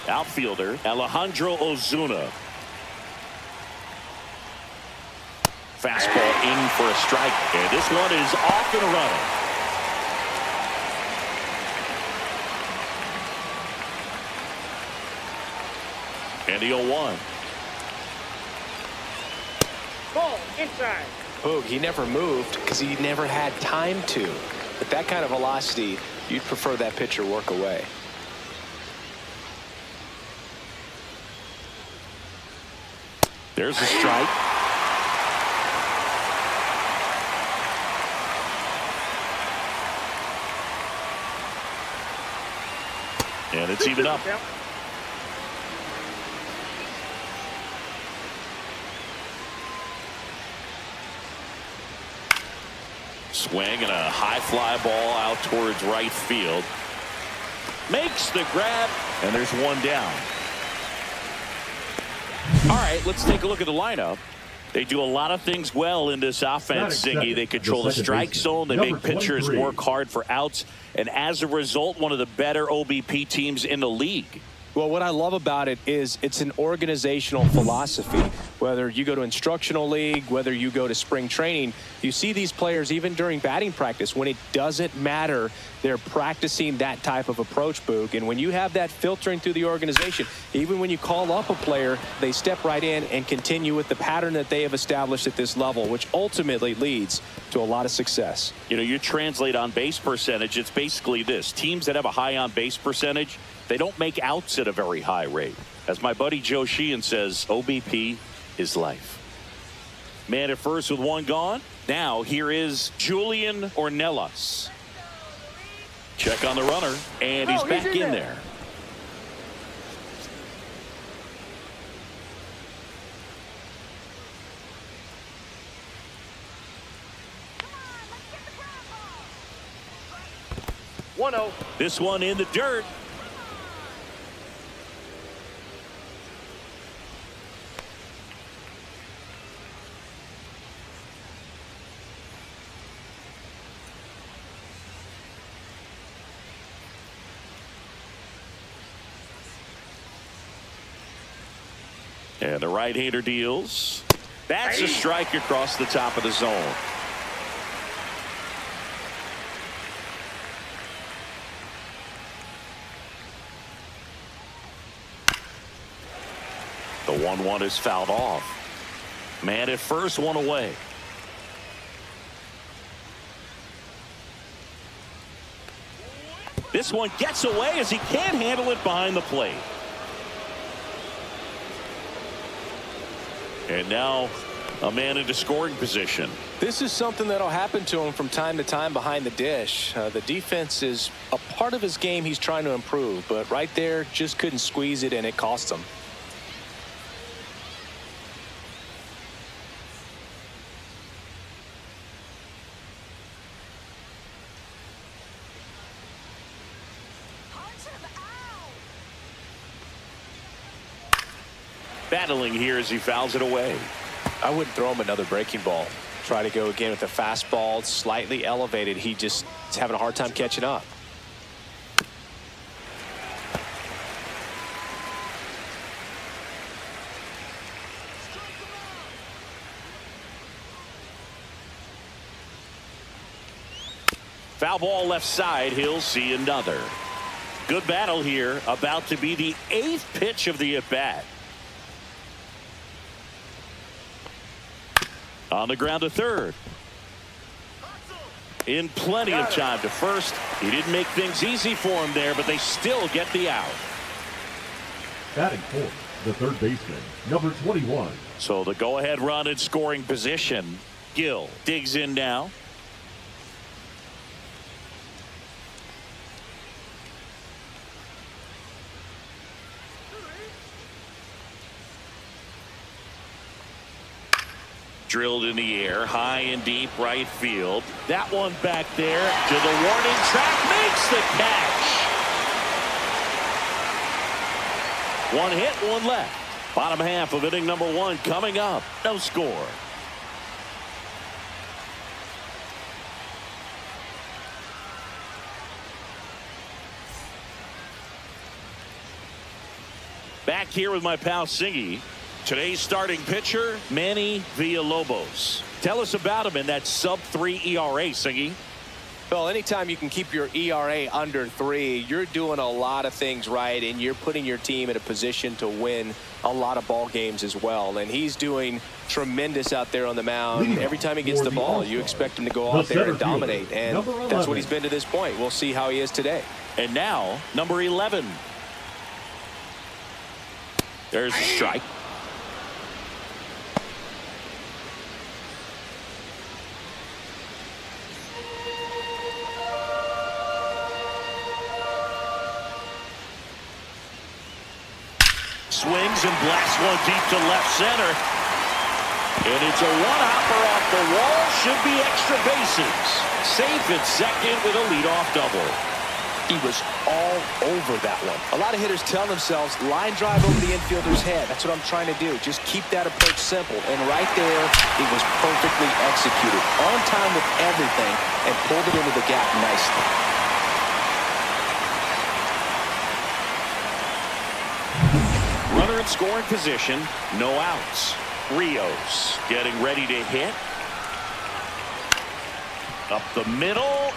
Outfielder Alejandro Ozuna. Fastball in for a strike, and this one is off and running. And the 0-1. Ball inside. Boog, he never moved because he never had time to. With that kind of velocity, you'd prefer that pitcher work away. There's a strike. And it's even up. Swing and a high fly ball out towards right field. Makes the grab, and there's one down. All right, let's take a look at the lineup. They do a lot of things well in this offense, Zingy. They control the strike zone. They make pitchers work hard for outs. And as a result, one of the better OBP teams in the league. Well, what I love about it is it's an organizational philosophy. Whether you go to instructional league, whether you go to spring training, you see these players even during batting practice. When it doesn't matter, they're practicing that type of approach, Boog. And when you have that filtering through the organization, even when you call up a player, they step right in and continue with the pattern that they have established at this level, which ultimately leads to a lot of success. You know, you translate on base percentage, it's basically this. Teams that have a high on base percentage, they don't make outs at a very high rate. As my buddy Joe Sheehan says, OBP is life. Man at first with one gone. Now here is Julian Ornelas. Check on the runner, and he's back in there. This one in the dirt. And the right-hander deals. That's a strike across the top of the zone. The 1-1 is fouled off. Man at first, one away. This one gets away as he can't handle it behind the plate. And now a man into scoring position. This is something that'll happen to him from time to time behind the dish. The defense is a part of his game he's trying to improve, but right there just couldn't squeeze it, and it cost him. Battling here as he fouls it away. I wouldn't throw him another breaking ball. try to go again with the fastball slightly elevated. He just is having a hard time catching up. Foul ball left side. He'll see another. Good battle here. About to be the 8th pitch of the at-bat. On the ground to third. In plenty of time to first. He didn't make things easy for him there, but they still get the out. Batting fourth, the third baseman, number 21. So the go-ahead run in scoring position. Gill digs in now. Drilled in the air, high and deep right field. That one back there to the warning track, makes the catch. One hit, one left. Bottom half of inning number 1 coming up. No score. Back here with my pal Singy. Today's starting pitcher, Manny Villalobos. Tell us about him in that sub-3 ERA, Singy. Well, anytime you can keep your ERA under 3, you're doing a lot of things right, and you're putting your team in a position to win a lot of ball games as well. And he's doing tremendous out there on the mound. Every time he gets the ball, you expect him to go out there and dominate, and that's what he's been to this point. We'll see how he is today. And now, number 11. There's a strike. Swings and blasts one deep to left center. And it's a one-hopper off the wall. Should be extra bases. Safe at second with a leadoff double. He was all over that one. A lot of hitters tell themselves, line drive over the infielder's head. That's what I'm trying to do. Just keep that approach simple. And right there, it was perfectly executed. On time with everything, and pulled it into the gap nicely. Runner in scoring position, no outs. Rios getting ready to hit. Up the middle.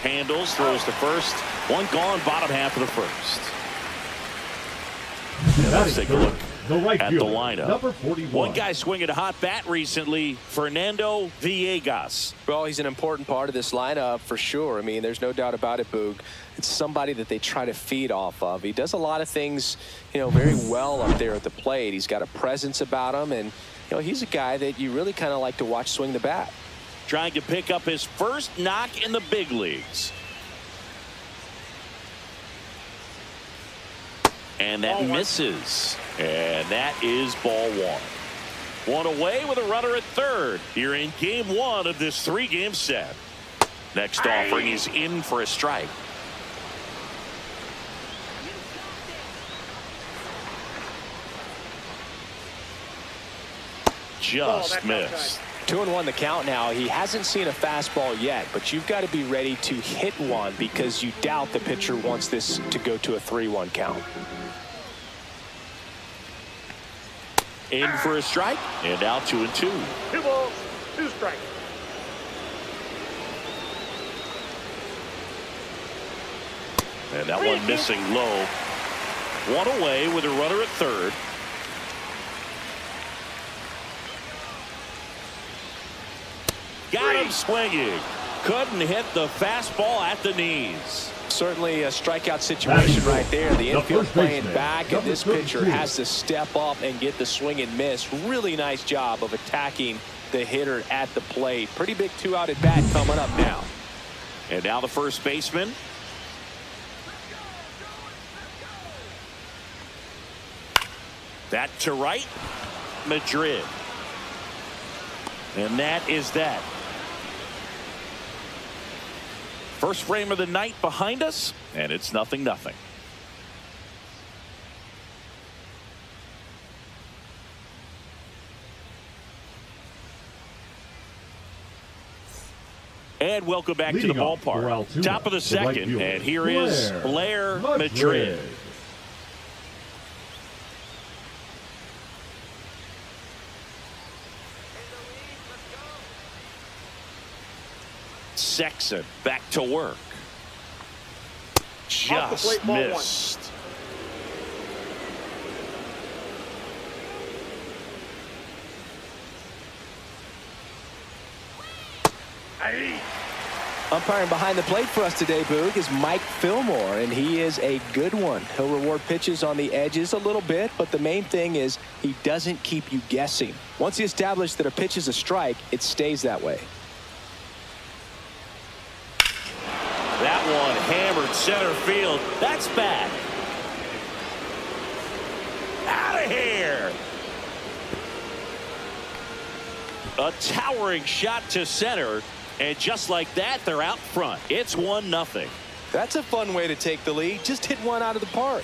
Handles, throws to first. One gone, bottom half of the first. Let's take a look at the lineup. Number 41. One guy swinging a hot bat recently, Fernando Villegas. Well, he's an important part of this lineup for sure. I mean, there's no doubt about it, Boog. It's somebody that they try to feed off of. He does a lot of things, very well up there at the plate. He's got a presence about him, and, he's a guy that you really kind of like to watch swing the bat. Trying to pick up his first knock in the big leagues. And that misses. And that is ball 1. One away with a runner at third here in game 1 of this 3-game set. Next offering is in for a strike. Just missed. 2-1 the count now. He hasn't seen a fastball yet, but you've got to be ready to hit one because you doubt the pitcher wants this to go to a 3-1 count. In for a strike, and out 2-2. 2 balls, 2 strikes. And that one missing low. One away with a runner at third. Got him swinging. Couldn't hit the fastball at the knees. Certainly a strikeout situation right there. The infield playing back, and this pitcher has to step up and get the swing and miss. Really nice job of attacking the hitter at the plate. Pretty big 2-out at bat coming up now. And now the first baseman. That to right. Madrid. And that is that. First frame of the night behind us, and it's 0-0. And welcome back to the Leading off for ballpark. Altoona, Top of the the right second, fielder, and here is Blair Madrid. Sexton back to work. Off the plate, Just ball one. missed. Umpiring behind the plate for us today, Boog, is Mike Fillmore, and he is a good one. He'll reward pitches on the edges a little bit, but the main thing is he doesn't keep you guessing. Once he establishes that a pitch is a strike, it stays that way. That one hammered center field. That's back. Out of here. A towering shot to center. And just like that, they're out front. It's 1-0. That's a fun way to take the lead. Just hit one out of the park.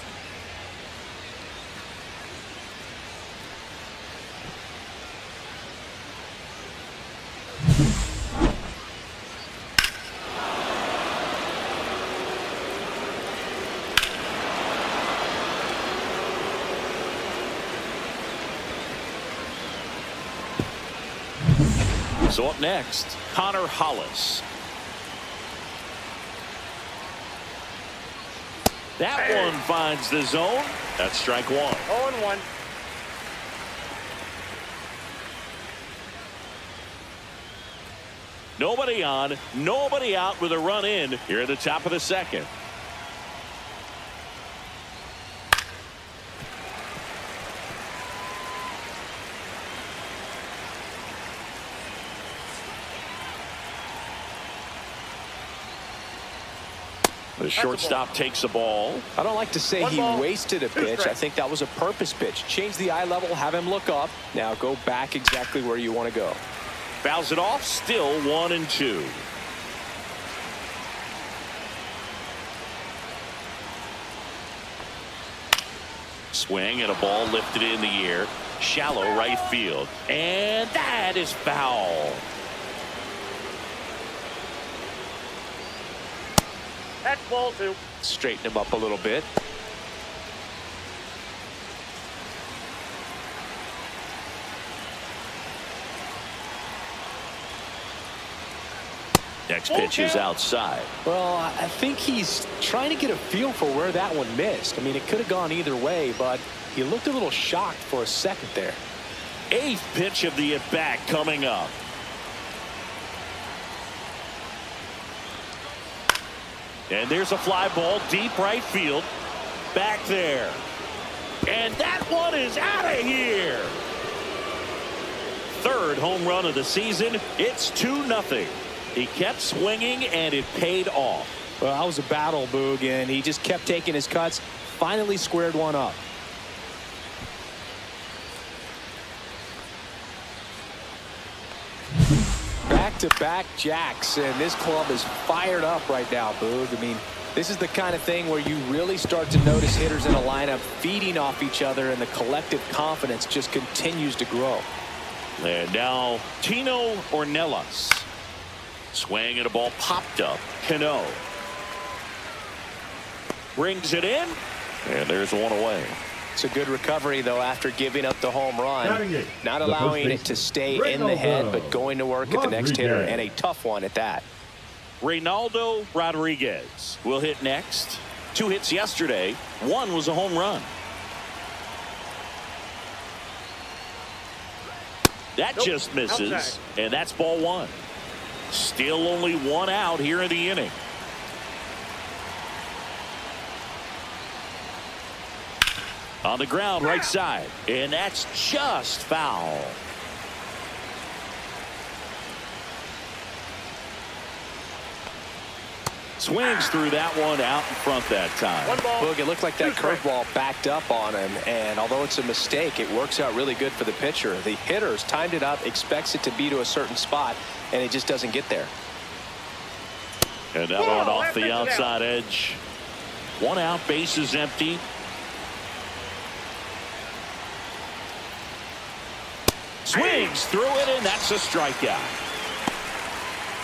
So up next, Connor Hollis. That one finds the zone. That's strike one. 0-1. Nobody on, nobody out with a run in here at the top of the second. The shortstop takes the ball. I don't like to say One he ball, wasted a two pitch. I strikes. think that was a purpose pitch. Change the eye level, have him look up. Now go back exactly where you want to go. Fouls it off, still 1-2. Swing and a ball lifted in the air. Shallow right field. And that is foul. That's ball two. Straighten him up a little bit. Next pitch is outside. Well, I think he's trying to get a feel for where that one missed. I mean, it could have gone either way, but he looked a little shocked for a second there. Eighth pitch of the at-bat coming up. And there's a fly ball deep right field. Back there. And that one is out of here. Third home run of the season. It's 2-0. He kept swinging and it paid off. Well, that was a battle, Boog, and he just kept taking his cuts. Finally squared one up. Back-to-back jacks, and this club is fired up right now, Boog. I mean, this is the kind of thing where you really start to notice hitters in a lineup feeding off each other, and the collective confidence just continues to grow. And now Tino Ornelas. Swing and a ball popped up. Cano brings it in, and there's one away. It's a good recovery, though, after giving up the home run. Not allowing it to stay in the head, but going to work at the next hitter, and a tough one at that. Reynaldo Rodriguez will hit next. 2 hits yesterday. 1 was a home run. That just misses, Outside. and that's ball 1. Still only 1 out here in the inning. On the ground, right side, and that's just foul. Swings through that one out in front that time. One ball. Boog, it looked like that Two strikes. curveball backed up on him, and although it's a mistake, it works out really good for the pitcher. The hitter's timed it up, expects it to be to a certain spot, and it just doesn't get there. And that one off the outside edge. 1 out, bases empty. Swings through it, and that's a strikeout.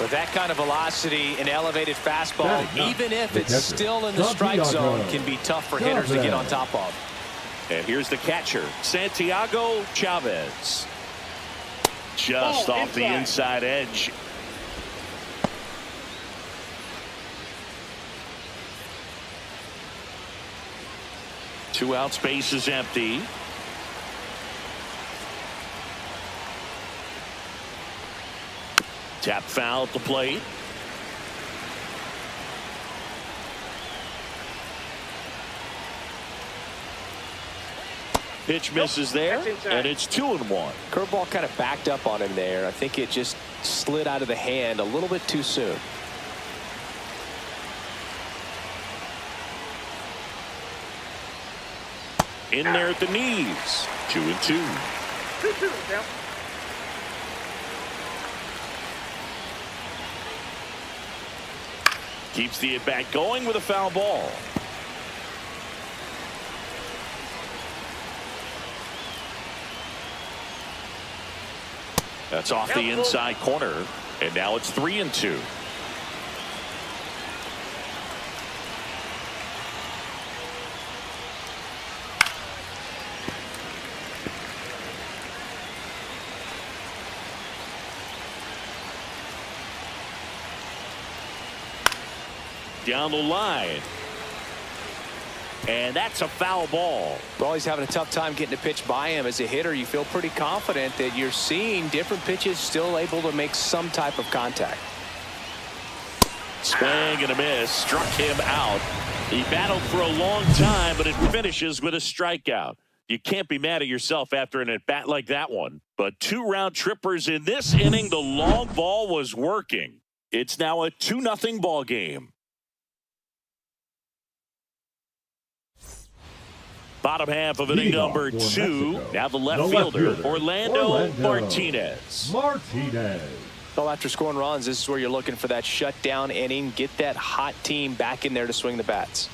With that kind of velocity, an elevated fastball, even if it's still in the strike zone, can be tough for hitters to get on top of. And here's the catcher, Santiago Chavez. Just off the inside edge. Two outs, base is empty. Tap foul at the plate. Pitch misses there, and it's 2-1. Curveball kind of backed up on him there. I think it just slid out of the hand a little bit too soon. In there at the knees. 2-2. 2-2 count. Keeps the at-bat going with a foul ball. That's off the inside corner, and now it's 3-2. Down the line. And that's a foul ball. Well, he's having a tough time getting a pitch by him. As a hitter, you feel pretty confident that you're seeing different pitches still able to make some type of contact. Swing and a miss. Struck him out. He battled for a long time, but it finishes with a strikeout. You can't be mad at yourself after an at-bat like that one. But 2 round trippers in this inning. The long ball was working. It's now a 2-0 ball game. Bottom half of inning number 2. Now the left fielder, Orlando Martinez. Well, after scoring runs, this is where you're looking for that shutdown inning. Get that hot team back in there to swing the bats.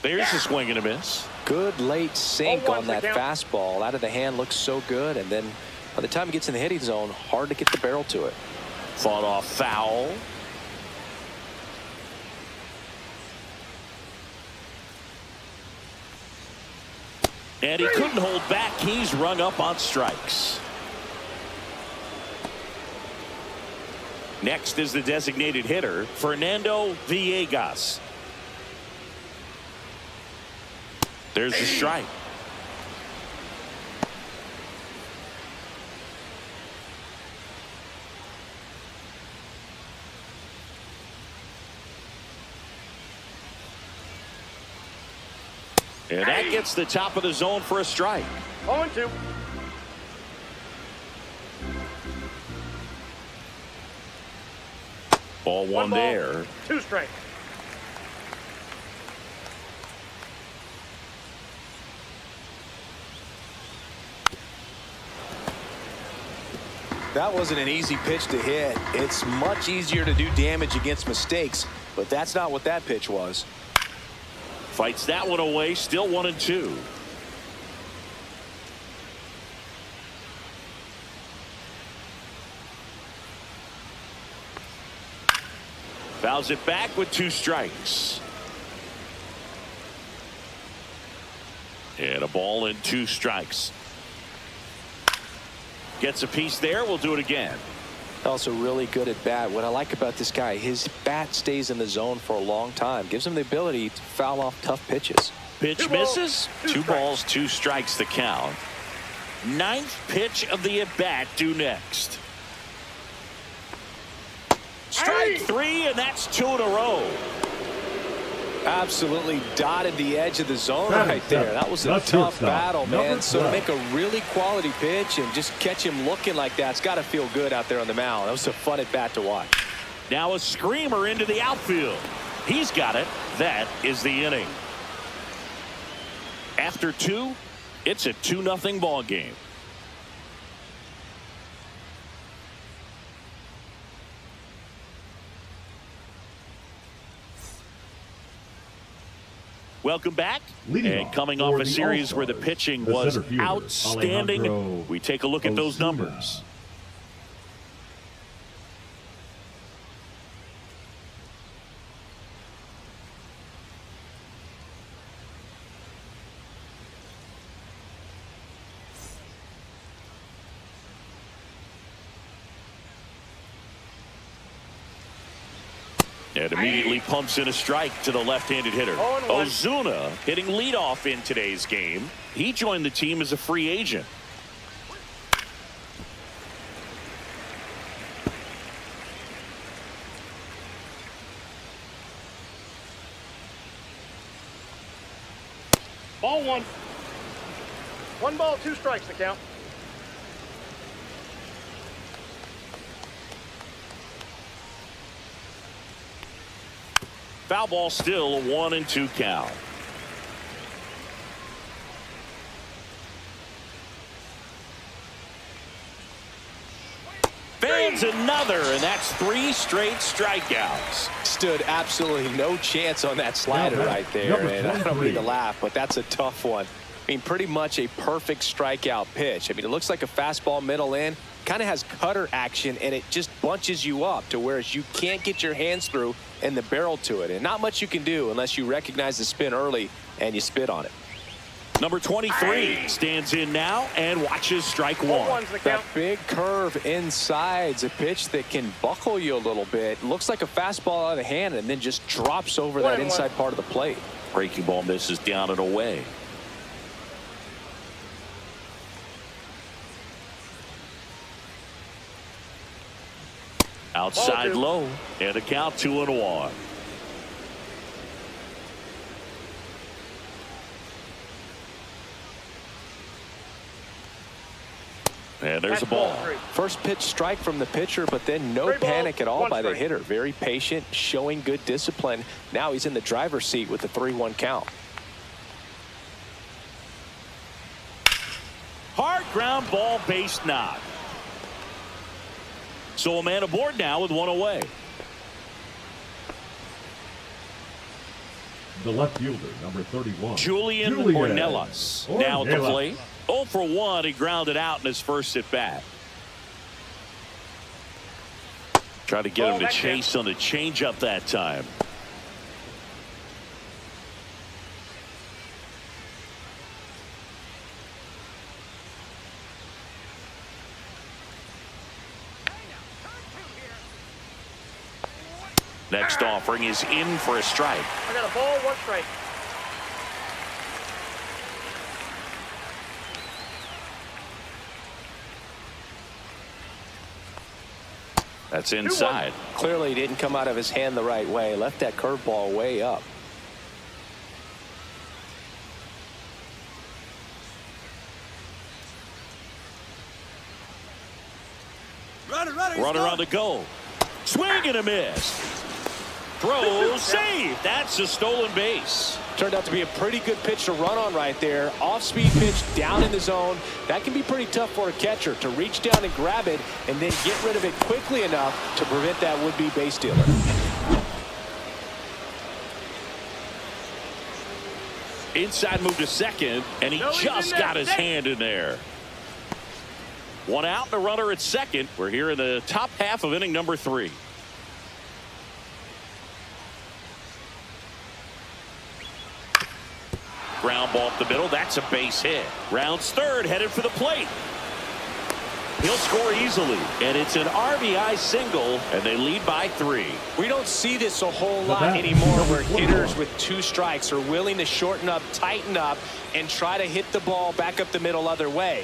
There's a swing and a miss. Good late sink on that fastball. Out of the hand, looks so good. And then by the time it gets in the hitting zone, hard to get the barrel to it. Fought off foul. And he couldn't hold back. He's rung up on strikes. Next is the designated hitter, Fernando Villegas. There's the strike. And that gets the top of the zone for a strike. 0-2. Ball one there. 2 strikes. That wasn't an easy pitch to hit. It's much easier to do damage against mistakes, but that's not what that pitch was. Fights that one away, still 1-2. Fouls it back with 2 strikes. And a ball and 2 strikes. Gets a piece there. We'll do it again. Also really good at bat. What I like about this guy, his bat stays in the zone for a long time. Gives him the ability to foul off tough pitches. Pitch misses. 2 balls, 2 strikes the count. 9th pitch of the at-bat due next. Strike 3, and that's 2 in a row. Absolutely dotted the edge of the zone right there. That was a tough battle, man. So to make a really quality pitch and just catch him looking like that, it's got to feel good out there on the mound. That was a fun at bat to watch. Now a screamer into the outfield. He's got it. That is the inning. After 2, it's a 2-0 ball game. Welcome back. And coming off a series where the pitching was outstanding, we take a look at those numbers. And immediately pumps in a strike to the left-handed hitter. 0-1. Ozuna hitting leadoff in today's game. He joined the team as a free agent. Ball one. 1 ball, 2 strikes to count. Foul ball, still a 1-2 count. Fans another, and that's 3 straight strikeouts. Stood absolutely no chance on that slider right there. And I don't mean to laugh, but that's a tough one. I mean, pretty much a perfect strikeout pitch. I mean, it looks like a fastball middle in. Kind of has cutter action, and it just bunches you up to whereas you can't get your hands through and the barrel to it. And not much you can do unless you recognize the spin early and you spit on it. Number 23 stands in now and watches strike one. That big curve inside's a pitch that can buckle you a little bit. Looks like a fastball out of the hand and then just drops over that inside part of the plate. Breaking ball misses down and away. Outside low, and a count 2-1. And there's a ball. First pitch strike from the pitcher, but then no panic at all by the hitter. Very patient, showing good discipline. Now he's in the driver's seat with the 3-1 count. Hard ground ball, base knock. So a man aboard now with 1 away. The left fielder, number 31. Julian Ornelas now at the plate. 0 for 1. He grounded out in his first at bat. Trying to get him to chase on the changeup that time. Next offering is in for a strike. I got a ball, 1 strike. That's inside. Clearly didn't come out of his hand the right way. Left that curveball way up. Runner on the go. Swing and a miss. Throw, save. That's a stolen base. Turned out to be a pretty good pitch to run on right there. Off-speed pitch down in the zone. That can be pretty tough for a catcher to reach down and grab it and then get rid of it quickly enough to prevent that would-be base stealer. Inside move to second, and he just got his hand in there. 1 out and a runner at second. We're here in the top half of inning number 3. Ground ball up the middle. That's a base hit. Rounds third, headed for the plate. He'll score easily, and it's an RBI single, and they lead by 3. We don't see this a whole lot anymore where hitters with 2 strikes are willing to shorten up, tighten up, and try to hit the ball back up the middle other way.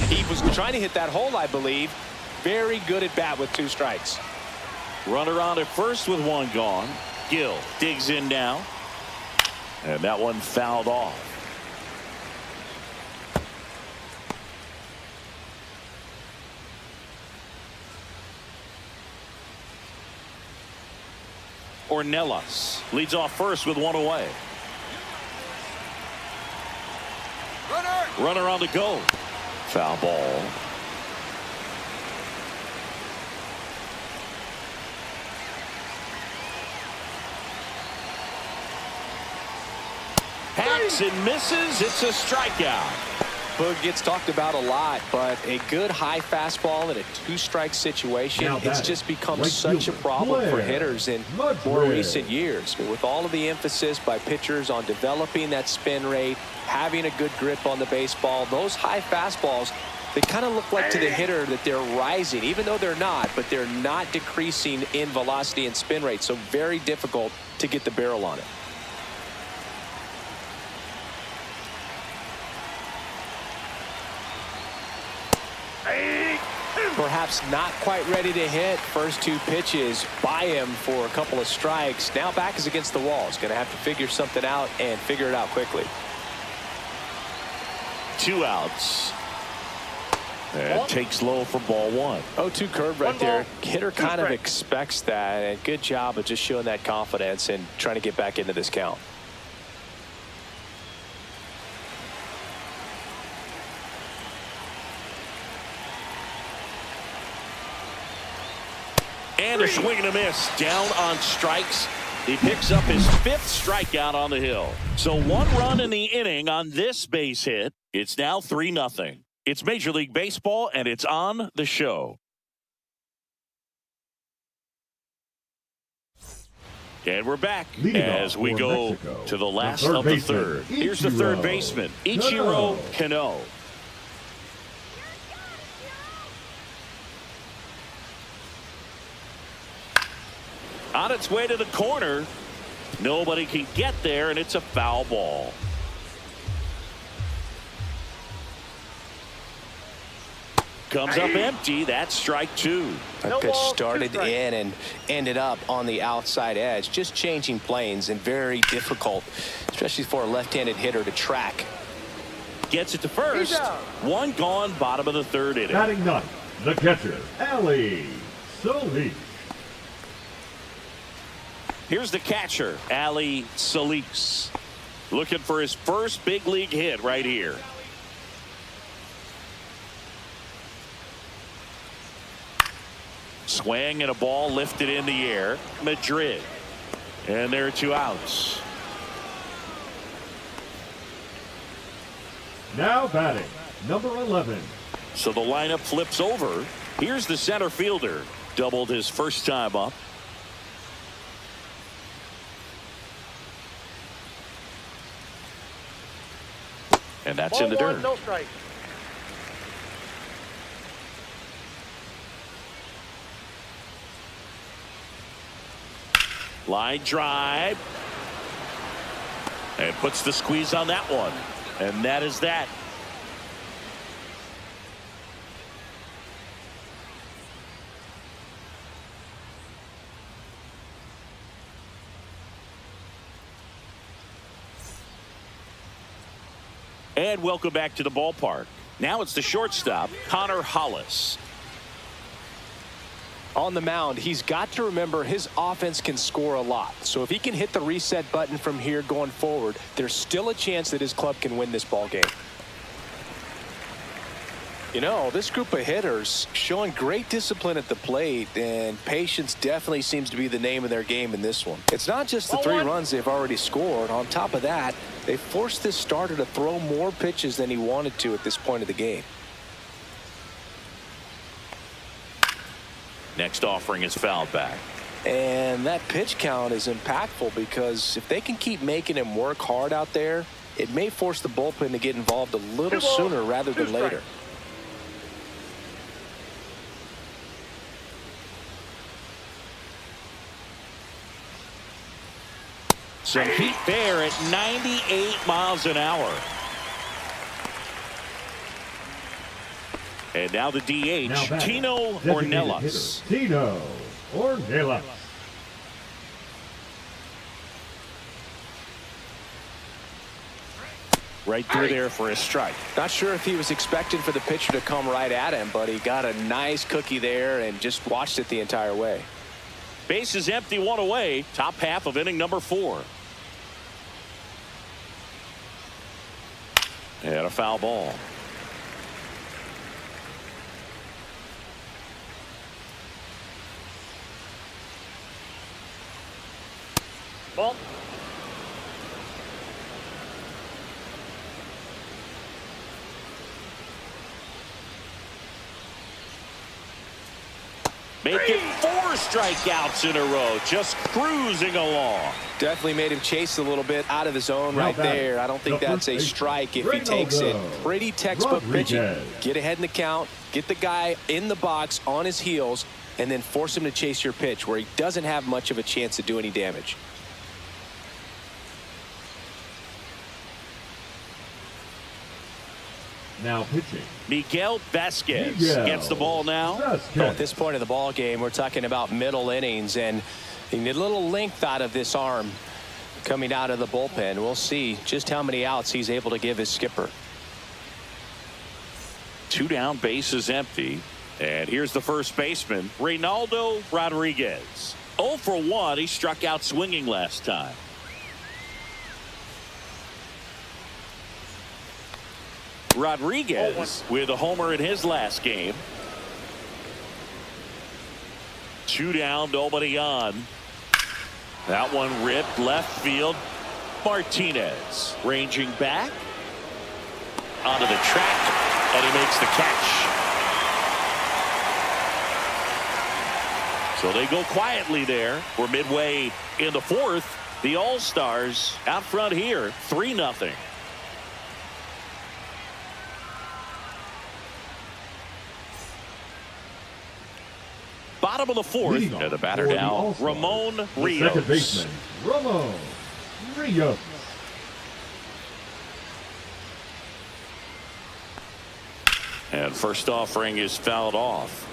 He was trying to hit that hole, I believe. Very good at bat with 2 strikes. Runner on at first with 1 gone. Gill digs in now, and that one fouled off. Ornelas leads off first with 1 away. Runner on the go. Foul ball. Hacks and misses. It's a strikeout. Boog gets talked about a lot, but a good high fastball in a 2-strike situation, it's just become such a problem for hitters in more recent years. With all of the emphasis by pitchers on developing that spin rate, having a good grip on the baseball, those high fastballs they kind of look like to the hitter that they're rising, even though they're not, but they're not decreasing in velocity and spin rate, so very difficult to get the barrel on it. Perhaps not quite ready to hit. First two pitches by him for a couple of strikes. Now back is against the wall. He's going to have to figure something out and figure it out quickly. 2 outs. And takes low for ball 1. 0-2 curve right there. Hitter kind of expects that, and good job of just showing that confidence and trying to get back into this count. And a swing and a miss. Down on strikes. He picks up his 5th strikeout on the hill. So 1 run in the inning on this base hit. It's now 3-0. It's Major League Baseball, and it's on the show. And we're back as we go to the last of the third. Here's the third baseman, Ichiro Kano. On its way to the corner. Nobody can get there, and it's a foul ball. Comes up empty. That's strike 2. That pitch started in and ended up on the outside edge, just changing planes, and very difficult, especially for a left-handed hitter to track. Gets it to first. 1 gone, bottom of the 3rd inning. Batting 9th, the catcher, Ali Solis. Here's the catcher, Ali Solis, looking for his first big league hit right here. Swing and a ball lifted in the air. Madrid. And there are 2 outs. Now batting, number 11. So the lineup flips over. Here's the center fielder. Doubled his first time up. And that's in the dirt. No strike. Line drive. And puts the squeeze on that one. And that is that. And welcome back to the ballpark. Now it's the shortstop, Connor Hollis. On the mound, he's got to remember his offense can score a lot. So if he can hit the reset button from here going forward, there's still a chance that his club can win this ball game. You know, this group of hitters showing great discipline at the plate, and patience definitely seems to be the name of their game in this one. It's not just the 3 runs they've already scored. On top of that, they forced this starter to throw more pitches than he wanted to at this point of the game. Next offering is fouled back. And that pitch count is impactful because if they can keep making him work hard out there, it may force the bullpen to get involved a little sooner rather than later. Some heat there at 98 miles an hour. And now the DH, Tino Ornelas. Tino Ornelas. Right through there for a strike. Not sure if he was expecting for the pitcher to come right at him, but he got a nice cookie there and just watched it the entire way. Base is empty, 1 away. Top half of inning number 4. And a foul ball. Ball. Making 4 strikeouts in a row, just cruising along. Definitely made him chase a little bit out of the zone right there. I don't think that's a strike if he takes it. Pretty textbook pitching. Get ahead in the count, get the guy in the box on his heels, and then force him to chase your pitch where he doesn't have much of a chance to do any damage. Now pitching. Miguel Vasquez gets the ball now. So at this point in the ball game, we're talking about middle innings, and you need a little length out of this arm coming out of the bullpen. We'll see just how many outs he's able to give his skipper. 2 down, bases empty. And here's the first baseman, Reynaldo Rodriguez. 0 for 1. He struck out swinging last time. Rodriguez with a homer in his last game. 2 down, nobody on. That one ripped left field. Martinez ranging back onto the track, and he makes the catch. So they go quietly there. We're midway in the 4th. The All-Stars out front here, 3-0. Bottom of the 4th, and the batter now, Ramon Rios. Second baseman, Ramon Rios. And first offering is fouled off.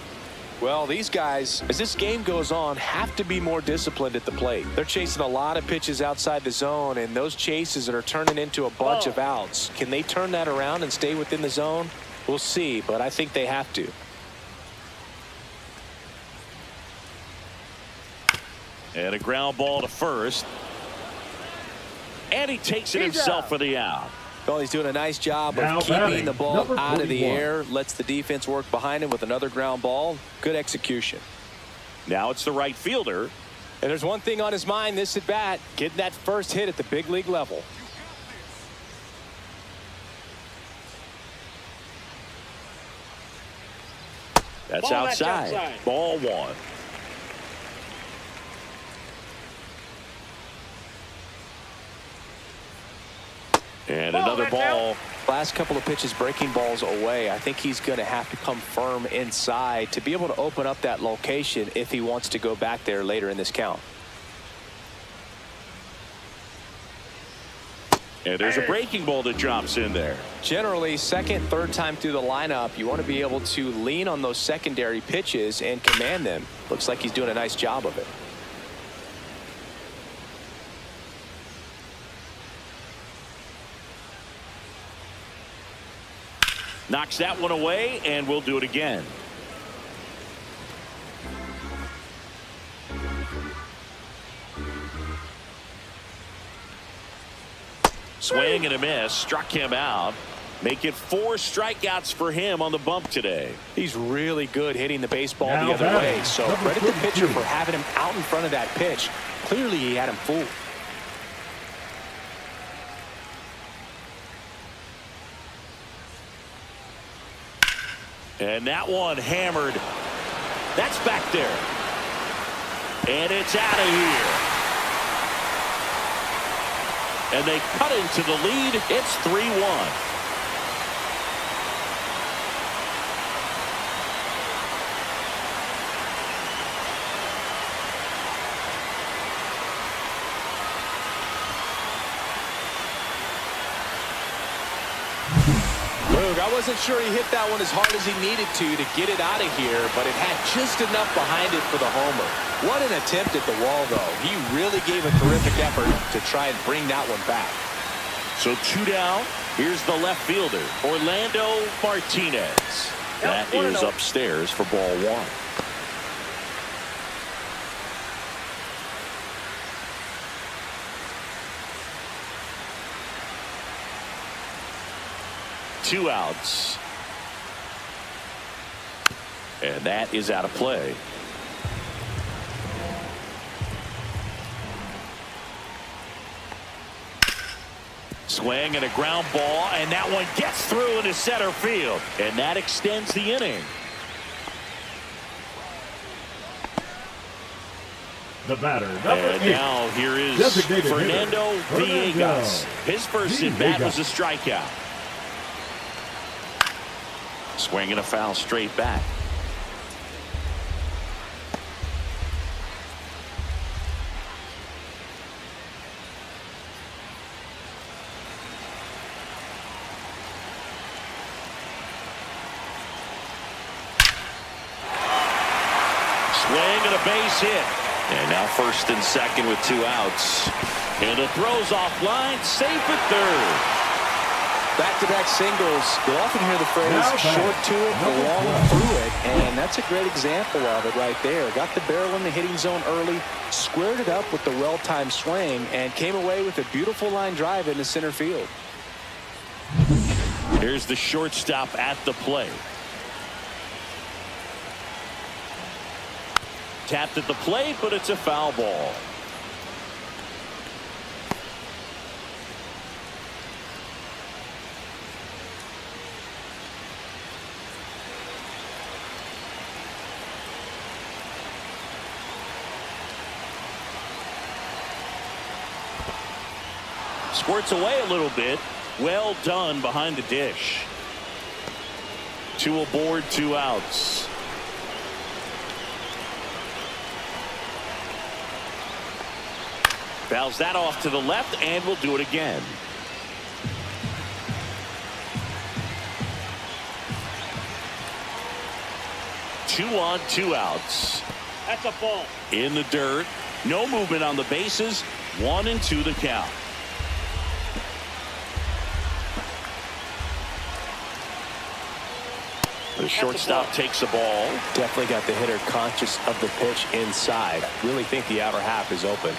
Well, these guys, as this game goes on, have to be more disciplined at the plate. They're chasing a lot of pitches outside the zone, and those chases that are turning into a bunch of outs. Can they turn that around and stay within the zone? We'll see, but I think they have to. And a ground ball to first. And he takes it himself for the out. Well, he's doing a nice job of keeping the ball out of the air. Lets the defense work behind him with another ground ball. Good execution. Now it's the right fielder. And there's one thing on his mind this at bat. Getting that first hit at the big league level. That's outside. Ball 1. And another ball. Last couple of pitches breaking balls away. I think he's going to have to come firm inside to be able to open up that location if he wants to go back there later in this count. And there's a breaking ball that drops in there. Generally, second, third time through the lineup, you want to be able to lean on those secondary pitches and command them. Looks like he's doing a nice job of it. Knocks that one away, and we'll do it again. Swing and a miss. Struck him out. Make it 4 strikeouts for him on the bump today. He's really good hitting the baseball the other way. So credit the pitcher for having him out in front of that pitch. Clearly he had him fooled. And that one hammered. That's back there. And it's out of here. And they cut into the lead. It's 3-1. I wasn't sure he hit that one as hard as he needed to get it out of here, but it had just enough behind it for the homer. What an attempt at the wall, though. He really gave a terrific effort to try and bring that one back. So 2 down. Here's the left fielder, Orlando Martinez. That is upstairs for ball 1. Two outs. And that is out of play. Swing and a ground ball, and that one gets through into center field. And that extends the inning. The batter, number And 8. now here is Designated Fernando hitter, Villegas. His first at bat was a strikeout. Swing and a foul straight back. Swing and a base hit. And now first and second with 2 outs. And the throw's offline, safe at third. Back-to-back singles. You'll often hear the phrase short to it, long through it, and that's a great example of it right there. Got the barrel in the hitting zone early, squared it up with the well-timed swing, and came away with a beautiful line drive into center field. Here's the shortstop at the plate. Tapped at the plate, but it's a foul ball. Squirts away a little bit. Well done behind the dish. 2 aboard, 2 outs. Fouls that off to the left, and we'll do it again. Two on, 2 outs. That's a ball. In the dirt. No movement on the bases. 1-2 the count. The shortstop takes the ball. Definitely got the hitter conscious of the pitch inside. Really think the outer half is open.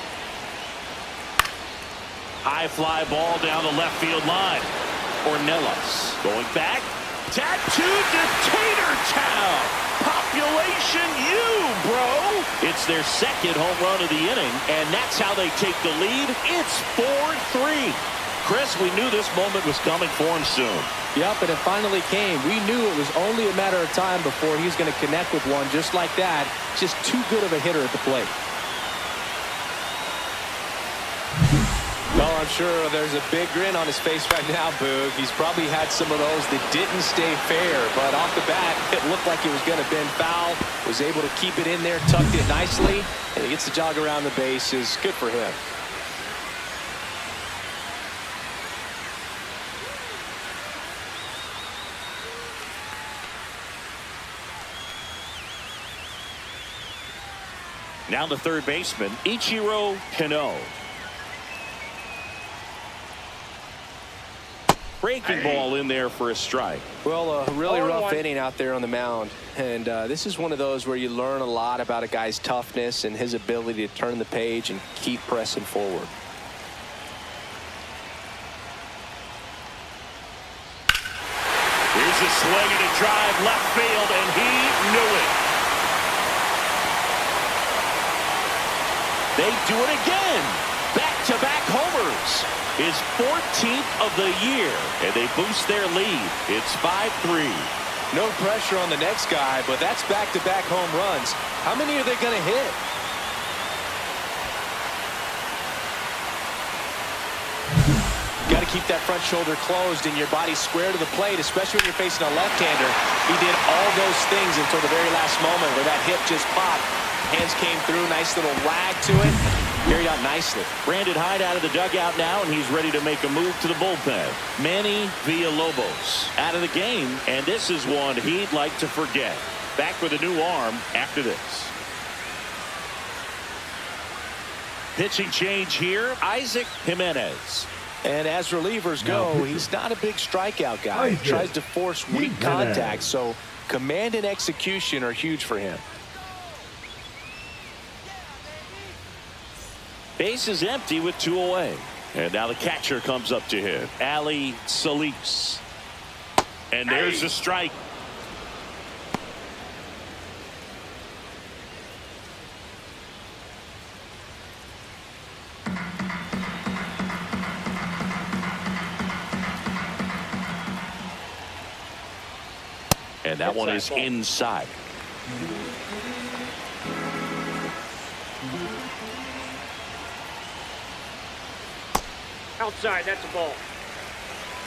High fly ball down the left field line. Ornelas going back. Tattooed to Tater Town. Population U, bro. It's their second home run of the inning, and that's how they take the lead. It's 4-3. Chris, we knew this moment was coming for him soon. Yep, and it finally came. We knew it was only a matter of time before he was going to connect with one just like that. Just too good of a hitter at the plate. Well, I'm sure there's a big grin on his face right now, Boog. He's probably had some of those that didn't stay fair, but off the bat, it looked like it was going to bend foul. Was able to keep it in there, tucked it nicely, and he gets the jog around the bases. Good for him. Now the third baseman, Ichiro Kano. Breaking ball in there for a strike. Well, a really rough inning out there on the mound. And this is one of those where you learn a lot about a guy's toughness and his ability to turn the page and keep pressing forward. Here's a swing and a drive left field, and he knew it. They do it again. Back-to-back homers. His 14th of the year, and they boost their lead. It's 5-3. No pressure on the next guy, but that's back-to-back home runs. How many are they going to hit? Got to keep that front shoulder closed and your body square to the plate, especially when you're facing a left-hander. He did all those things until the very last moment where that hip just popped. Hands came through, nice little lag to it. Carried out nicely. Brandon Hyde out of the dugout now, and he's ready to make a move to the bullpen. Manny Villalobos out of the game, and this is one he'd like to forget. Back with a new arm after this. Pitching change here, Isaac Jimenez. And as relievers go, he's not a big strikeout guy. He tries to force weak contact, so command and execution are huge for him. Base is empty with 2 away. And now the catcher comes up to him, Ali Solis. And there's a strike. And that one is inside. Outside, that's a ball.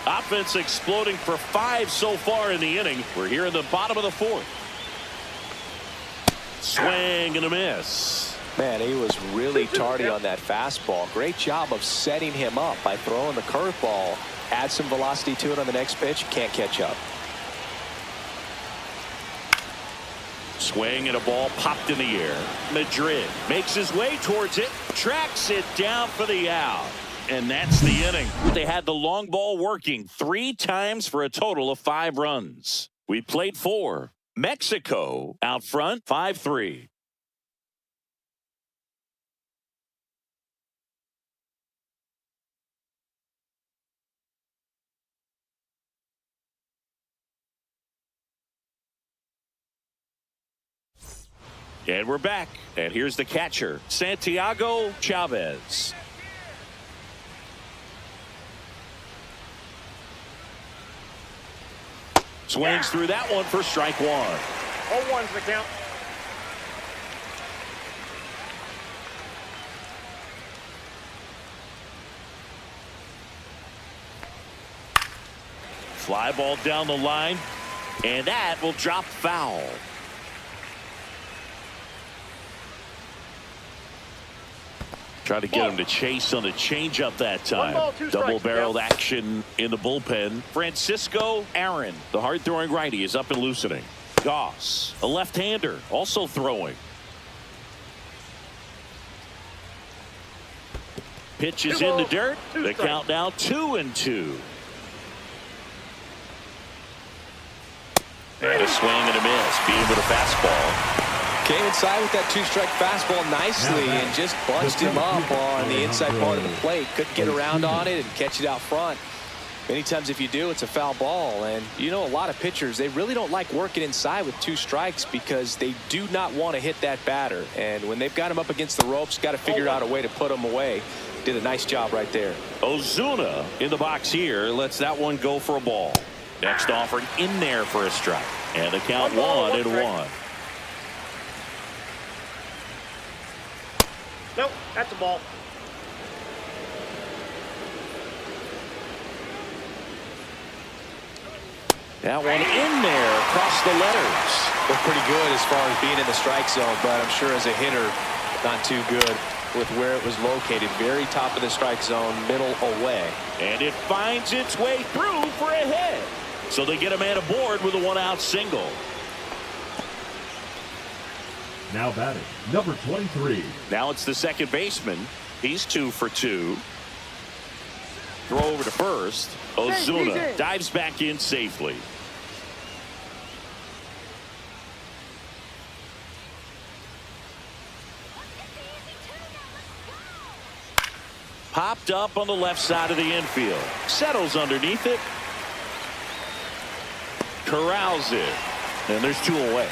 Offense exploding for 5 so far in the inning. We're here in the bottom of the 4th. Swing and a miss. Man, he was really tardy on that fastball. Great job of setting him up by throwing the curveball. Add some velocity to it on the next pitch. Can't catch up. Swing and a ball popped in the air. Madrid makes his way towards it. Tracks it down for the out. And that's the inning. They had the long ball working 3 times for a total of 5 runs. We played 4. Mexico out front 5-3. And we're back. And here's the catcher, Santiago Chavez. Swings through that one for strike 1. 0-1's the count. Fly ball down the line, and that will drop foul. Try to get him to chase on the changeup that time. 1 ball, 2 strikes. Double-barreled action in the bullpen. Francisco Aaron, the hard-throwing righty, is up and loosening. Goss, a left-hander, also throwing. Pitch is in the dirt. The count now 2-2. And a swing and a miss. Beat him with a fastball. Came inside with that 2-strike fastball nicely and just bunched him up on the inside part of the plate. Couldn't get around on it and catch it out front. Many times if you do, it's a foul ball. And you know, a lot of pitchers, they really don't like working inside with 2 strikes because they do not want to hit that batter. And when they've got him up against the ropes, got to figure out a way to put him away. Did a nice job right there. Ozuna in the box here lets that one go for a ball. Next offered in there for a strike. And the count 1-1. Nope, that's a ball. That one in there across the letters. Looked pretty good as far as being in the strike zone, but I'm sure as a hitter, not too good with where it was located. Very top of the strike zone, middle away. And it finds its way through for a hit. So they get a man aboard with a 1-out single. Now batting, number 23. Now it's the second baseman. He's 2 for 2. Throw over to first. Ozuna dives back in safely. Popped up on the left side of the infield. Settles underneath it. Corrals it. And there's 2 away.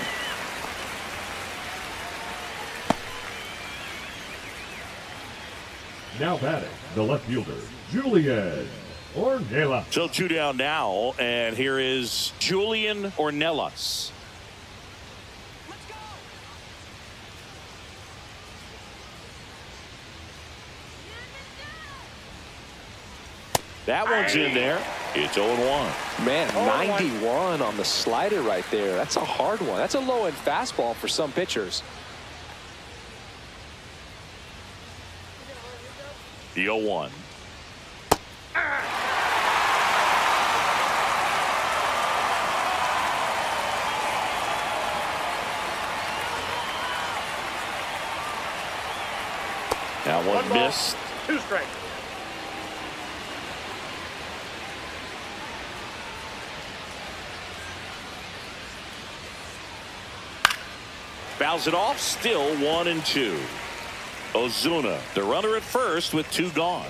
Now batting, the left fielder, Julian Ornelas. So 2 down now, and here is Julian Ornelas. That one's in there. It's 0-1. Man, 91 on the slider right there. That's a hard one. That's a low-end fastball for some pitchers. The 0-1. That one missed. 2 strikes. Fouls it off. Still 1-2. Ozuna, the runner at first with 2 gone.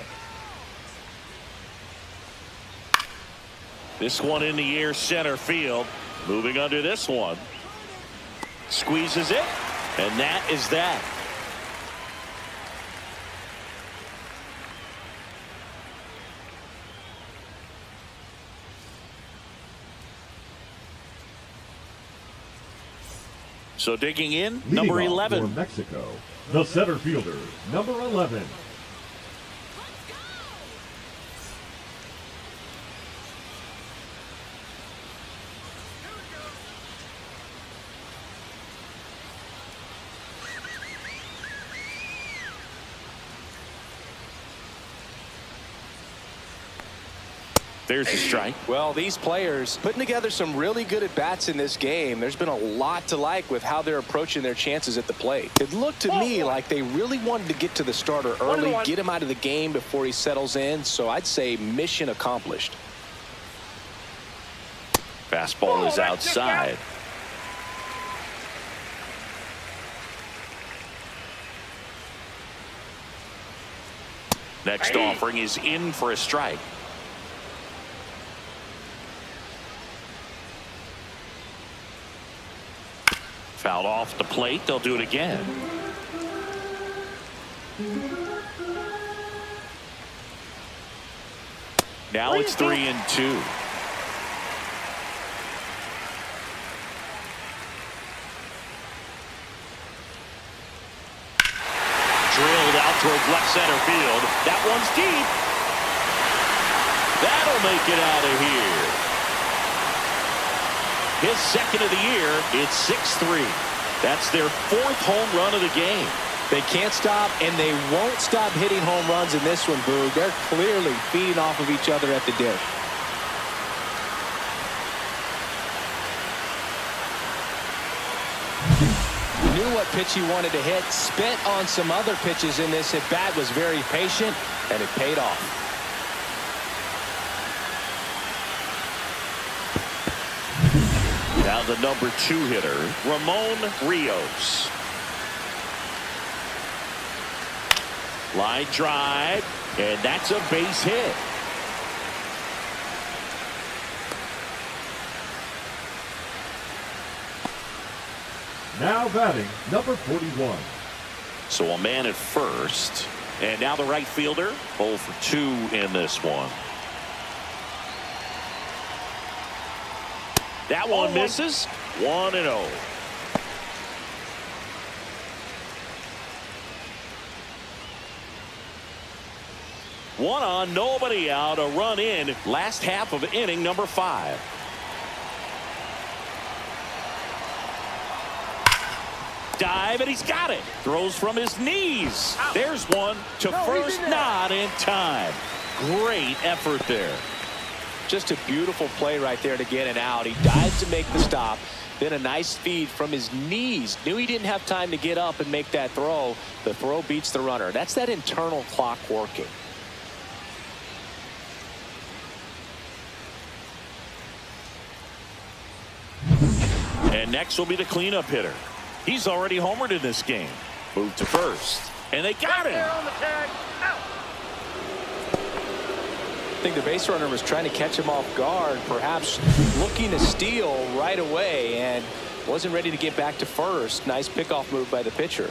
This one in the air center field. Moving under this one. Squeezes it. And that is that. So digging in, number 11. For Mexico, the center fielder, number 11. There's a strike. Well, these players putting together some really good at-bats in this game. There's been a lot to like with how they're approaching their chances at the plate. It looked to me like they really wanted to get to the starter early, get him out of the game before he settles in. So I'd say mission accomplished. Fastball is outside. Next offering is in for a strike. Fouled off the plate. They'll do it again. Now it's 3-2. Drilled out towards left center field. That one's deep. That'll make it out of here. His second of the year. It's 6-3. That's their 4th home run of the game. They can't stop, and they won't stop hitting home runs in this one, Boog. They're clearly feeding off of each other at the dish. Knew what pitch he wanted to hit, spent on some other pitches in this at bat, was very patient, and it paid off. Now the number 2 hitter, Ramon Rios. Line drive, and that's a base hit. Now batting, number 41. So a man at first, and now the right fielder, 0 for 2 in this one. That one misses. 1-0. One on, nobody out, a run in. Last half of inning number 5. Dive, and he's got it. Throws from his knees. There's one to first, not in time. Great effort there. Just a beautiful play right there to get it out. He dives to make the stop. Then a nice feed from his knees. Knew he didn't have time to get up and make that throw. The throw beats the runner. That's that internal clock working. And next will be the cleanup hitter. He's already homered in this game. Moved to first. And they got him. I think the base runner was trying to catch him off guard, perhaps looking to steal right away, and wasn't ready to get back to first. Nice pickoff move by the pitcher.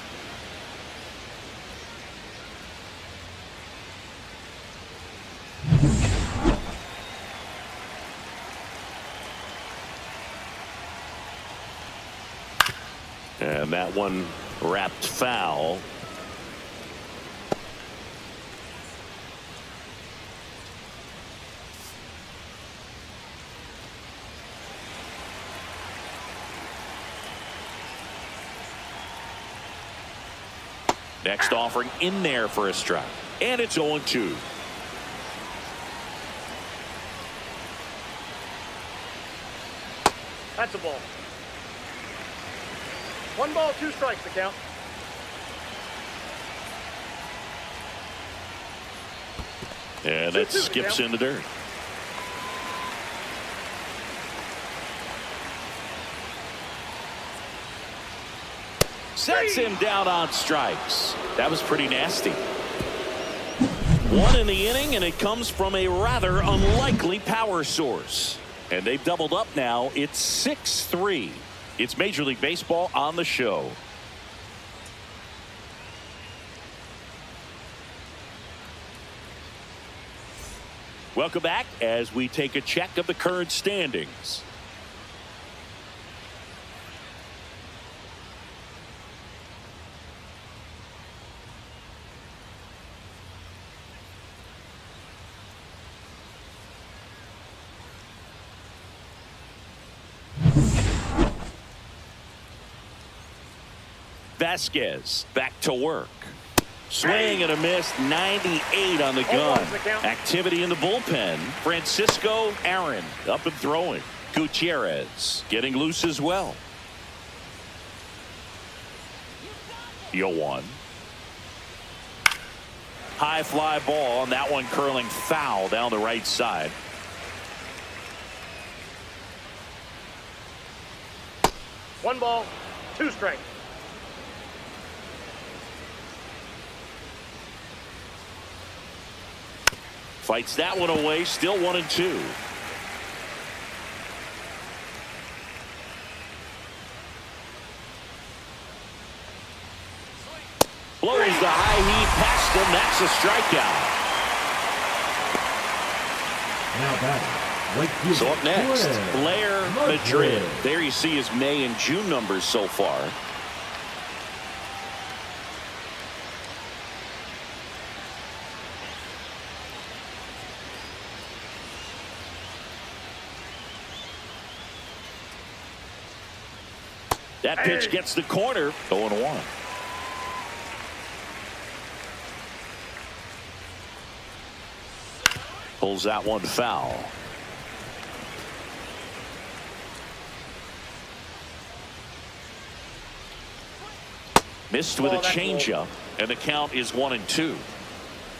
And that one wrapped foul. Next offering in there for a strike. And it's 0-2. That's a ball. 1 ball, 2 strikes to count. And that skips in the dirt. Sets him down on strikes. That was pretty nasty. 1 in the inning, and it comes from a rather unlikely power source. And they've doubled up now. It's 6-3. It's Major League Baseball on the show. Welcome back as we take a check of the current standings. Vasquez back to work. Swing and a miss, 98 on the gun. Activity in the bullpen. Francisco Aaron up and throwing. Gutierrez getting loose as well. 0-1. High fly ball, and that one curling foul down the right side. One ball, two strikes. Fights that one away, still 1-2. Blows the high heat past him. That's a strikeout. Now batting. So up next, Blair Madrid. There you see his May and June numbers so far. That pitch gets the corner. 0-1. Pulls that one foul. Missed with a changeup, and the count is 1-2.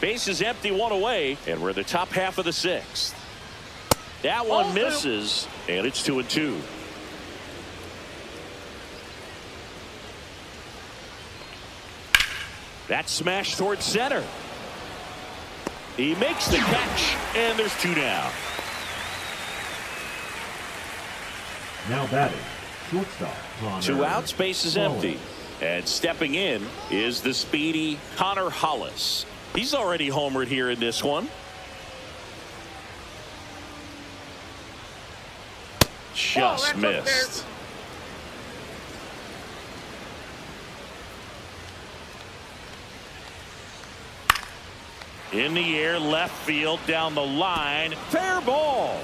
Base is empty, one away, and we're in the top half of the sixth. That one misses, and it's 2-2. That smash towards center. He makes the catch, and there's two down. Now batting, shortstop. Two outs, base is empty. And stepping in is the speedy Connor Hollis. He's already homered here in this one. Just missed. In the air, left field, down the line. Fair ball.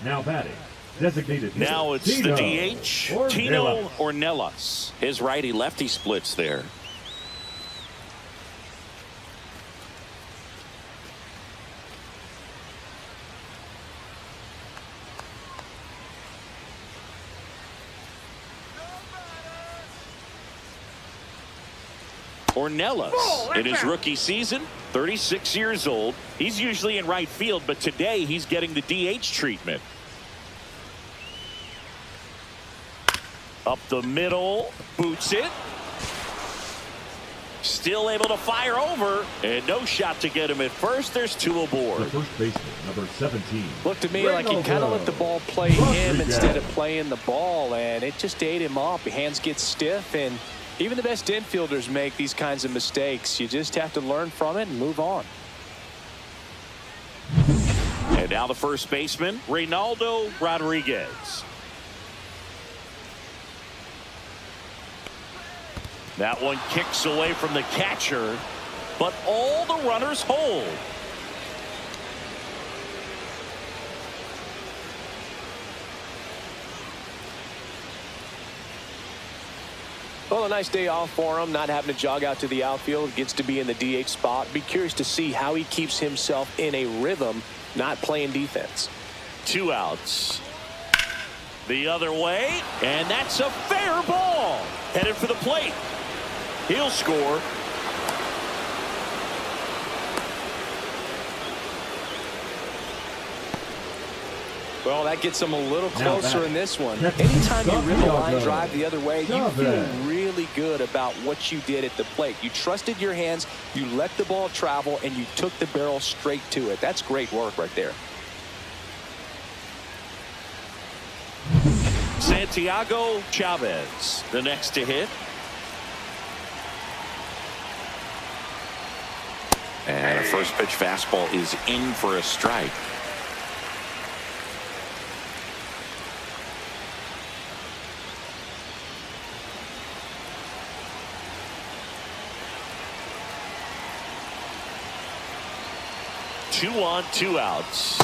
Now batting, designated. Now it's the DH, Tino Ornelas. His righty-lefty splits there. Ornelas in his rookie season, 36 years old. He's usually in right field, but today he's getting the DH treatment. Up the middle, boots it. Still able to fire over, and no shot to get him at first. There's two aboard. The first baseman, number 17. Looked to me like he kind of let the ball play him instead of playing the ball, and it just ate him up. His hands get stiff, and even the best infielders make these kinds of mistakes. You just have to learn from it and move on. And now the first baseman, Reynaldo Rodriguez. That one kicks away from the catcher, but all the runners hold. Well, a nice day off for him, not having to jog out to the outfield. Gets to be in the DH spot. Be curious to see how he keeps himself in a rhythm, not playing defense. Two outs. The other way, and that's a fair ball. Headed for the plate. He'll score. Well, that gets him a little closer in this one. Anytime you rip a line drive the other way, you feel really good about what you did at the plate. You trusted your hands, you let the ball travel, and you took the barrel straight to it. That's great work right there. Santiago Chavez, the next to hit. And a first pitch fastball is in for a strike. Two on, two outs.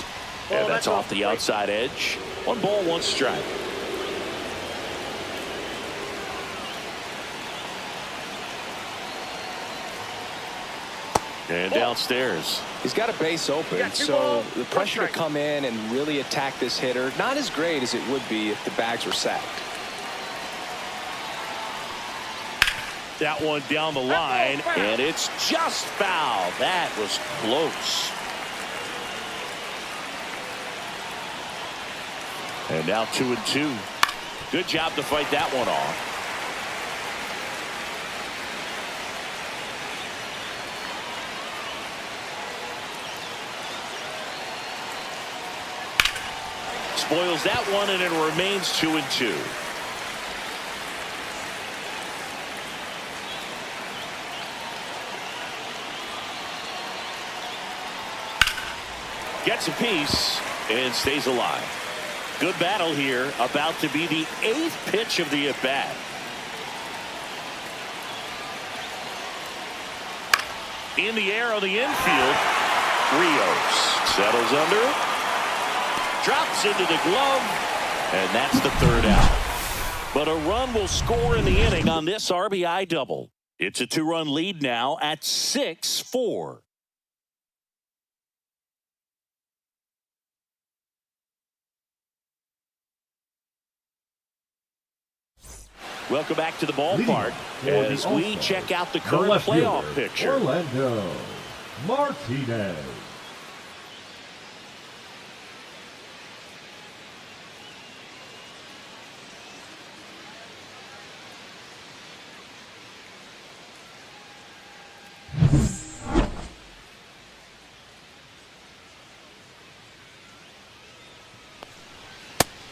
And that's off the outside edge. 1 ball, 1 strike. And downstairs. He's got a base open, so the pressure to come in and really attack this hitter, not as great as it would be if the bags were sacked. That one down the line, and it's just foul. That was close. And now 2-2. Good job to fight that one off. Spoils that one, and it remains 2-2. Gets a piece and stays alive. Good battle here. About to be the 8th pitch of the at-bat. In the air on the infield. Rios settles under it. Drops into the glove. And that's the 3rd out. But a run will score in the inning on this RBI double. It's a 2-run lead now at 6-4. Welcome back to the ballpark as we check out the current playoff picture. Orlando Martinez.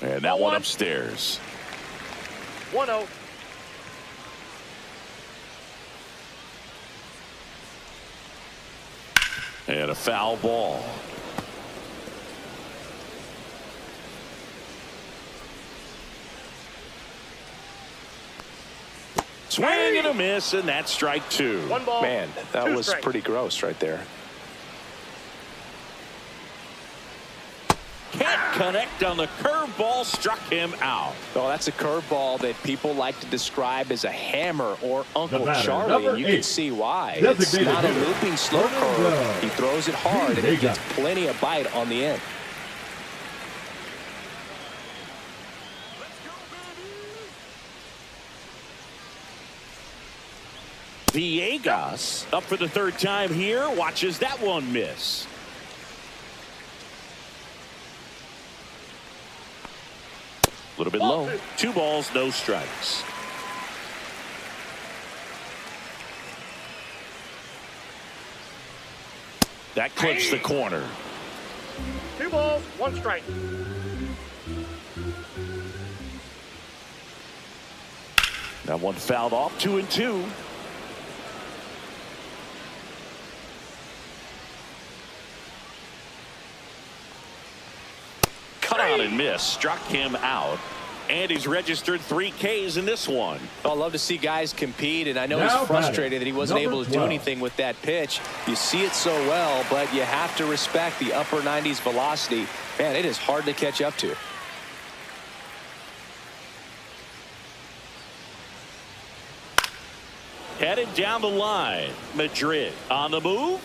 And that one upstairs. 1-0. And a foul ball. Swing and a miss, and that's strike 2. 1 ball. Man, that 2 was strikes. pretty gross right there. Can't connect on the curveball, struck him out. Well, that's a curveball that people like to describe as a hammer or Uncle batter, Charlie, and you 8. can see why. It's Designated not a hitter. looping slow curve. He throws it hard, and it gets plenty of bite on the end. Villegas up for the 3rd time here. Watches that one miss. A little bit low. 2 balls, no strikes. That clips the corner. 2 balls, 1 strike. That one fouled off. 2-2. Cut out and miss. Struck him out. And he's registered 3 Ks in this one. I love to see guys compete, and I know Now he's frustrated that he wasn't number able to do 12. anything with that pitch. You see it so well, but you have to respect the upper 90s velocity. Man, it is hard to catch up to. Headed down the line. Madrid on the move.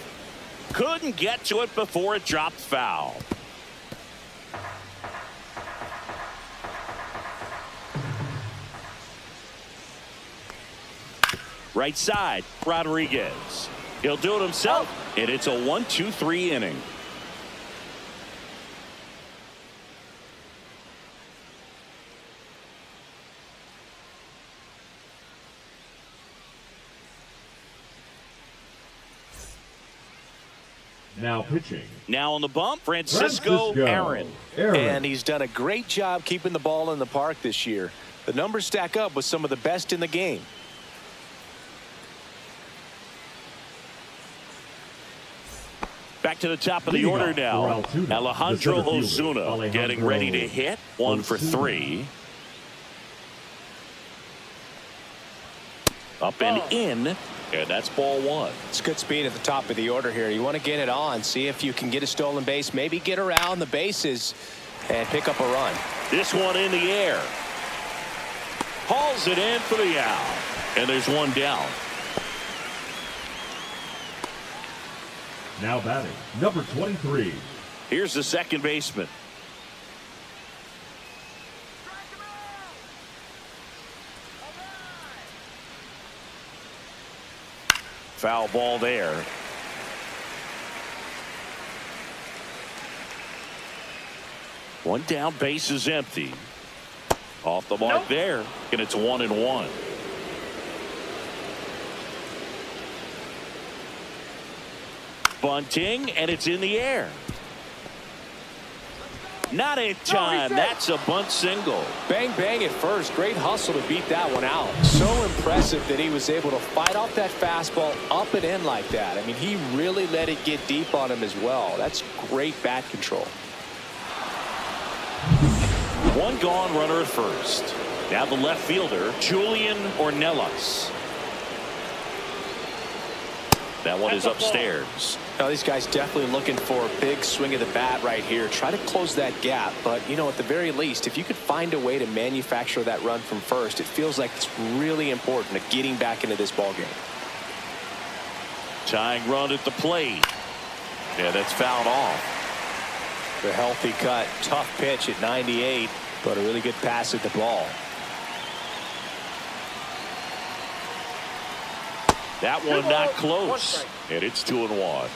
Couldn't get to it before it dropped foul. Right side, Rodriguez. He'll do it himself, and it's a 1-2-3 inning. Now pitching. Now on the bump, Francisco Aaron. And he's done a great job keeping the ball in the park this year. The numbers stack up with some of the best in the game. Back to the top of the order now. Alejandro Ozuna getting ready to hit. 1 for 3. Up and in. And that's ball one. It's good speed at the top of the order here. You want to get it on, see if you can get a stolen base, maybe get around the bases and pick up a run. This one in the air. Hauls it in for the out. And there's one down. Now batting, number 23. Here's the second baseman. Foul ball there. One down, base is empty. Off the mark there, and it's 1-1. Bunting, and it's in the air. Not in time. That's a bunt single. Bang, bang at first. Great hustle to beat that one out. So impressive that he was able to fight off that fastball up and in like that. I mean, he really let it get deep on him as well. That's great bat control. One gone, runner at first. Now the left fielder, Julian Ornelas. That one is upstairs. Now these guys definitely looking for a big swing of the bat right here. Try to close that gap. But, you know, at the very least, if you could find a way to manufacture that run from first, it feels like it's really important to getting back into this ball game. Tying run at the plate. Yeah, that's fouled off. The healthy cut. Tough pitch at 98, but a really good pass at the ball. That one not close. And it's 2-1.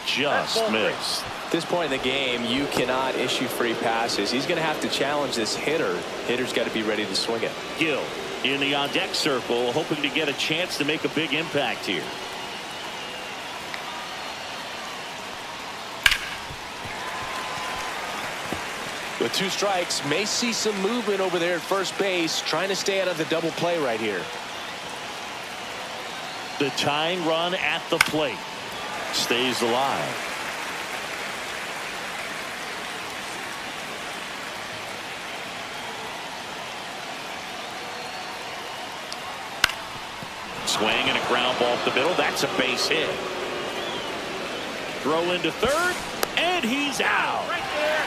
Just missed. At this point in the game, you cannot issue free passes. He's going to have to challenge this hitter. Hitter's got to be ready to swing it. Gill in the on-deck circle, hoping to get a chance to make a big impact here. With 2 strikes, may see some movement over there at first base, trying to stay out of the double play right here. The tying run at the plate stays alive. Swing and a ground ball up the middle. That's a base hit. Throw into third, and he's out. Right there.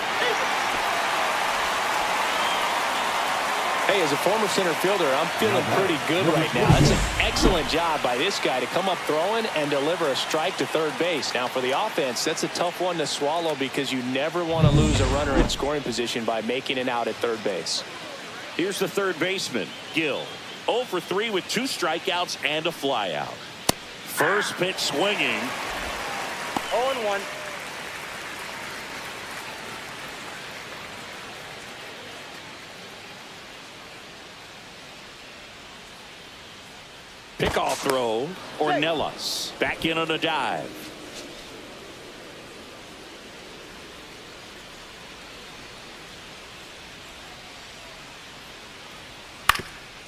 Hey, as a former center fielder, I'm feeling pretty good right now. That's an excellent job by this guy to come up throwing and deliver a strike to third base. Now, for the offense, that's a tough one to swallow because you never want to lose a runner in scoring position by making it out at third base. Here's the third baseman, Gill. 0 for 3 with 2 strikeouts and a flyout. First pitch swinging. 0-1. Pickoff throw, Ornelas back in on a dive.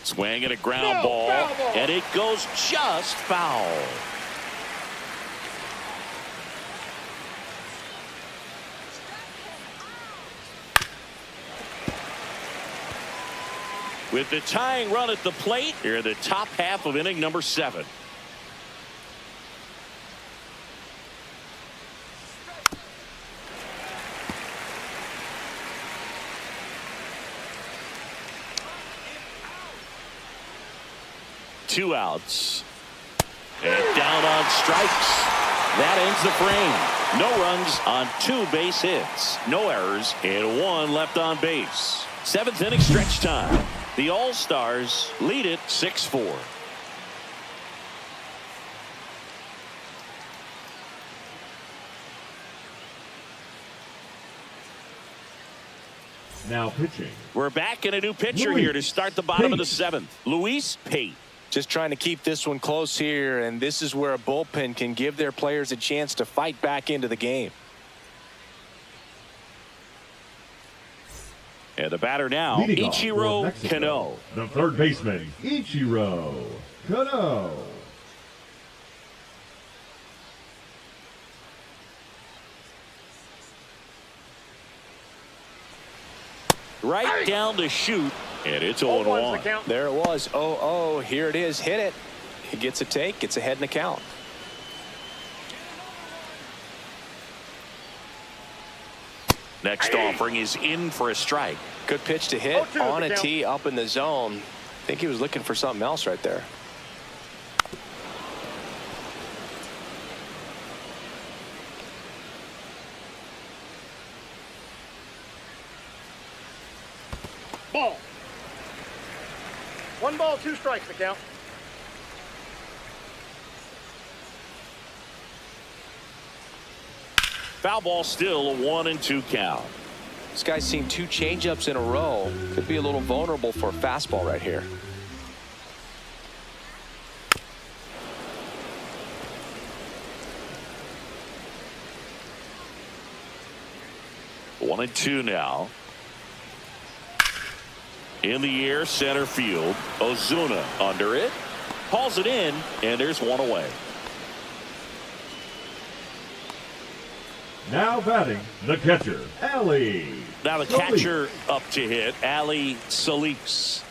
Swing and a ground ball, and it goes just foul. With the tying run at the plate, here in the top half of inning number 7. Two outs. And down on strikes. That ends the frame. No runs on 2 base hits. No errors and 1 left on base. 7th inning stretch time. The All-Stars lead it 6-4. Now pitching. We're back in a new pitcher here to start the bottom of the 7th. Luis Pate. Just trying to keep this one close here, and this is where a bullpen can give their players a chance to fight back into the game. And the batter now, Leading Ichiro Kano. The third baseman, Ichiro Kano. Right down the chute, and it's 0-1. There it was. 0-0. Here it is. Hit it. He gets a take. Gets ahead in the count. Next offering is in for a strike. Good pitch to hit on a tee up in the zone. I think he was looking for something else right there. Ball. 1 ball, 2 strikes to count. Foul ball, still a 1-2 count. This guy's seen 2 changeups in a row. Could be a little vulnerable for a fastball right here. One and two now. In the air, center field. Ozuna under it. Hauls it in, and there's one away. Now batting, the catcher, Ali. Now the catcher up to hit, Ali Salix.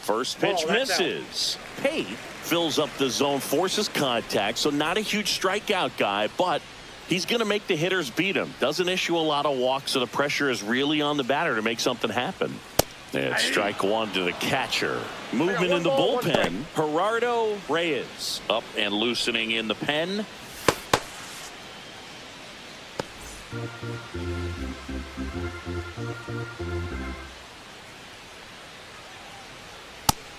First pitch misses. Pate fills up the zone, forces contact, so not a huge strikeout guy, but he's going to make the hitters beat him. Doesn't issue a lot of walks, so the pressure is really on the batter to make something happen. And strike one to the catcher. Movement in the bullpen. Gerardo Reyes up and loosening in the pen.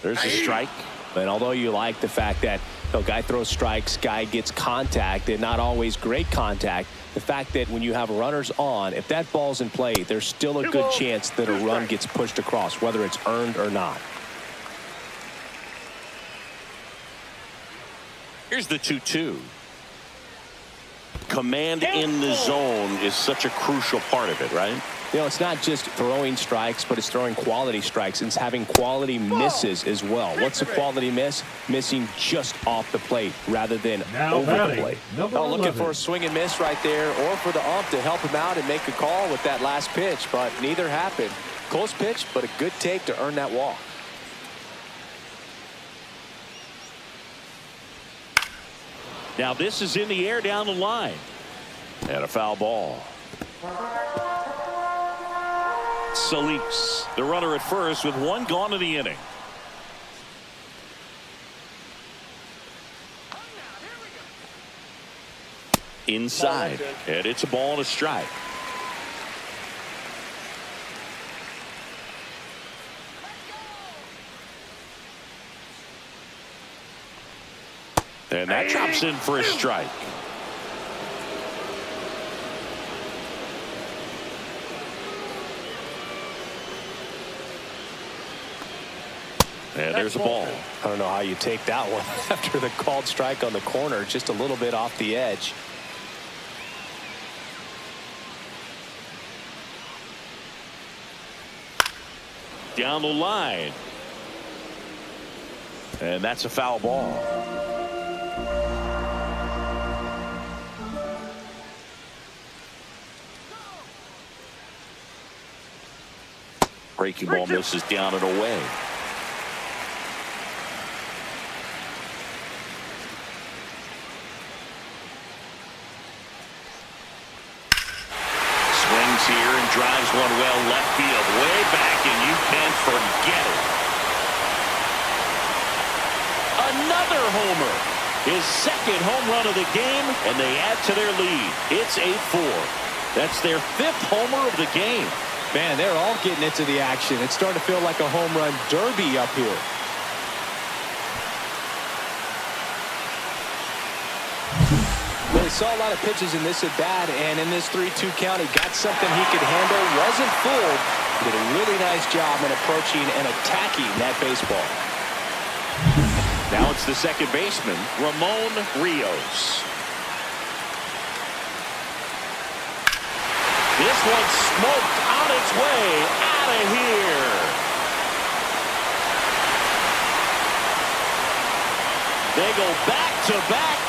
There's a strike. And although you like the fact that guy throws strikes, guy gets contact, and not always great contact, the fact that when you have runners on, if that ball's in play, there's still a good chance that a run gets pushed across, whether it's earned or not. Here's the 2-2. Command in the zone is such a crucial part of it, right? You know, it's not just throwing strikes, but it's throwing quality strikes, and it's having quality misses as well. What's a quality miss? Missing just off the plate rather than over the plate. Looking for a swing and miss right there, or for the ump to help him out and make a call with that last pitch, but neither happened. Close pitch, but a good take to earn that walk. Now this is in the air down the line. And a foul ball. Salix, the runner at first with one gone in the inning. Inside, and it's a ball and a strike. And that drops in for a strike. And there's a ball. I don't know how you take that one after the called strike on the corner, just a little bit off the edge. Down the line. And that's a foul ball. Breaking ball misses down and away. Swings here and drives one well left field, way back, and you can't forget it. Another homer. His second home run of the game, and they add to their lead. It's 8-4. That's their 5th homer of the game. Man, they're all getting into the action. It's starting to feel like a home run derby up here. Well, he saw a lot of pitches in this at-bat, and in this 3-2 count, he got something he could handle. Wasn't fooled. Did a really nice job in approaching and attacking that baseball. Now it's the second baseman, Ramon Rios. This one smoked on its way out of here. They go back-to-back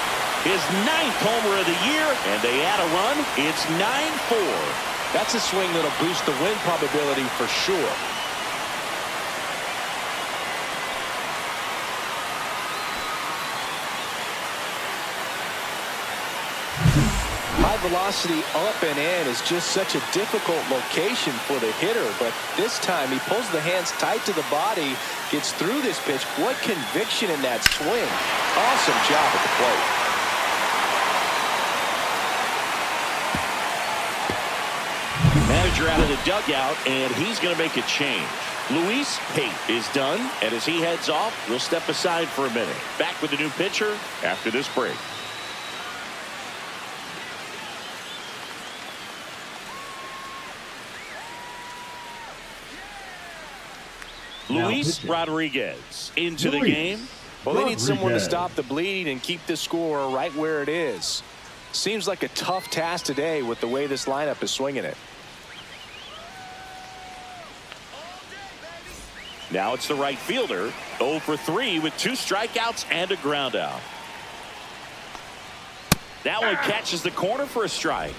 his 9th homer of the year, and they add a run. It's 9-4. That's a swing that'll boost the win probability for sure. High velocity up and in is just such a difficult location for the hitter, but this time he pulls the hands tight to the body, gets through this pitch. What conviction in that swing. Awesome job at the plate. Manager out of the dugout, and he's going to make a change. Luis Pate is done, and as he heads off, we'll step aside for a minute. Back with a new pitcher after this break. Luis Rodriguez into the game. Well, they need someone to stop the bleeding and keep the score right where it is. Seems like a tough task today with the way this lineup is swinging it. Now it's the right fielder, 0 for 3 with 2 strikeouts and a ground out. That one catches the corner for a strike.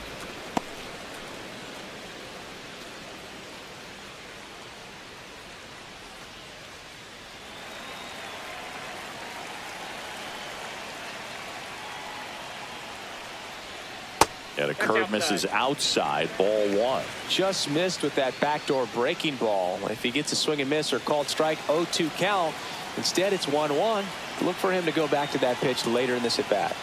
And a curve misses outside, ball 1. Just missed with that backdoor breaking ball. If he gets a swing and miss or called strike, 0-2 count. Instead, it's 1-1. Look for him to go back to that pitch later in this at bat.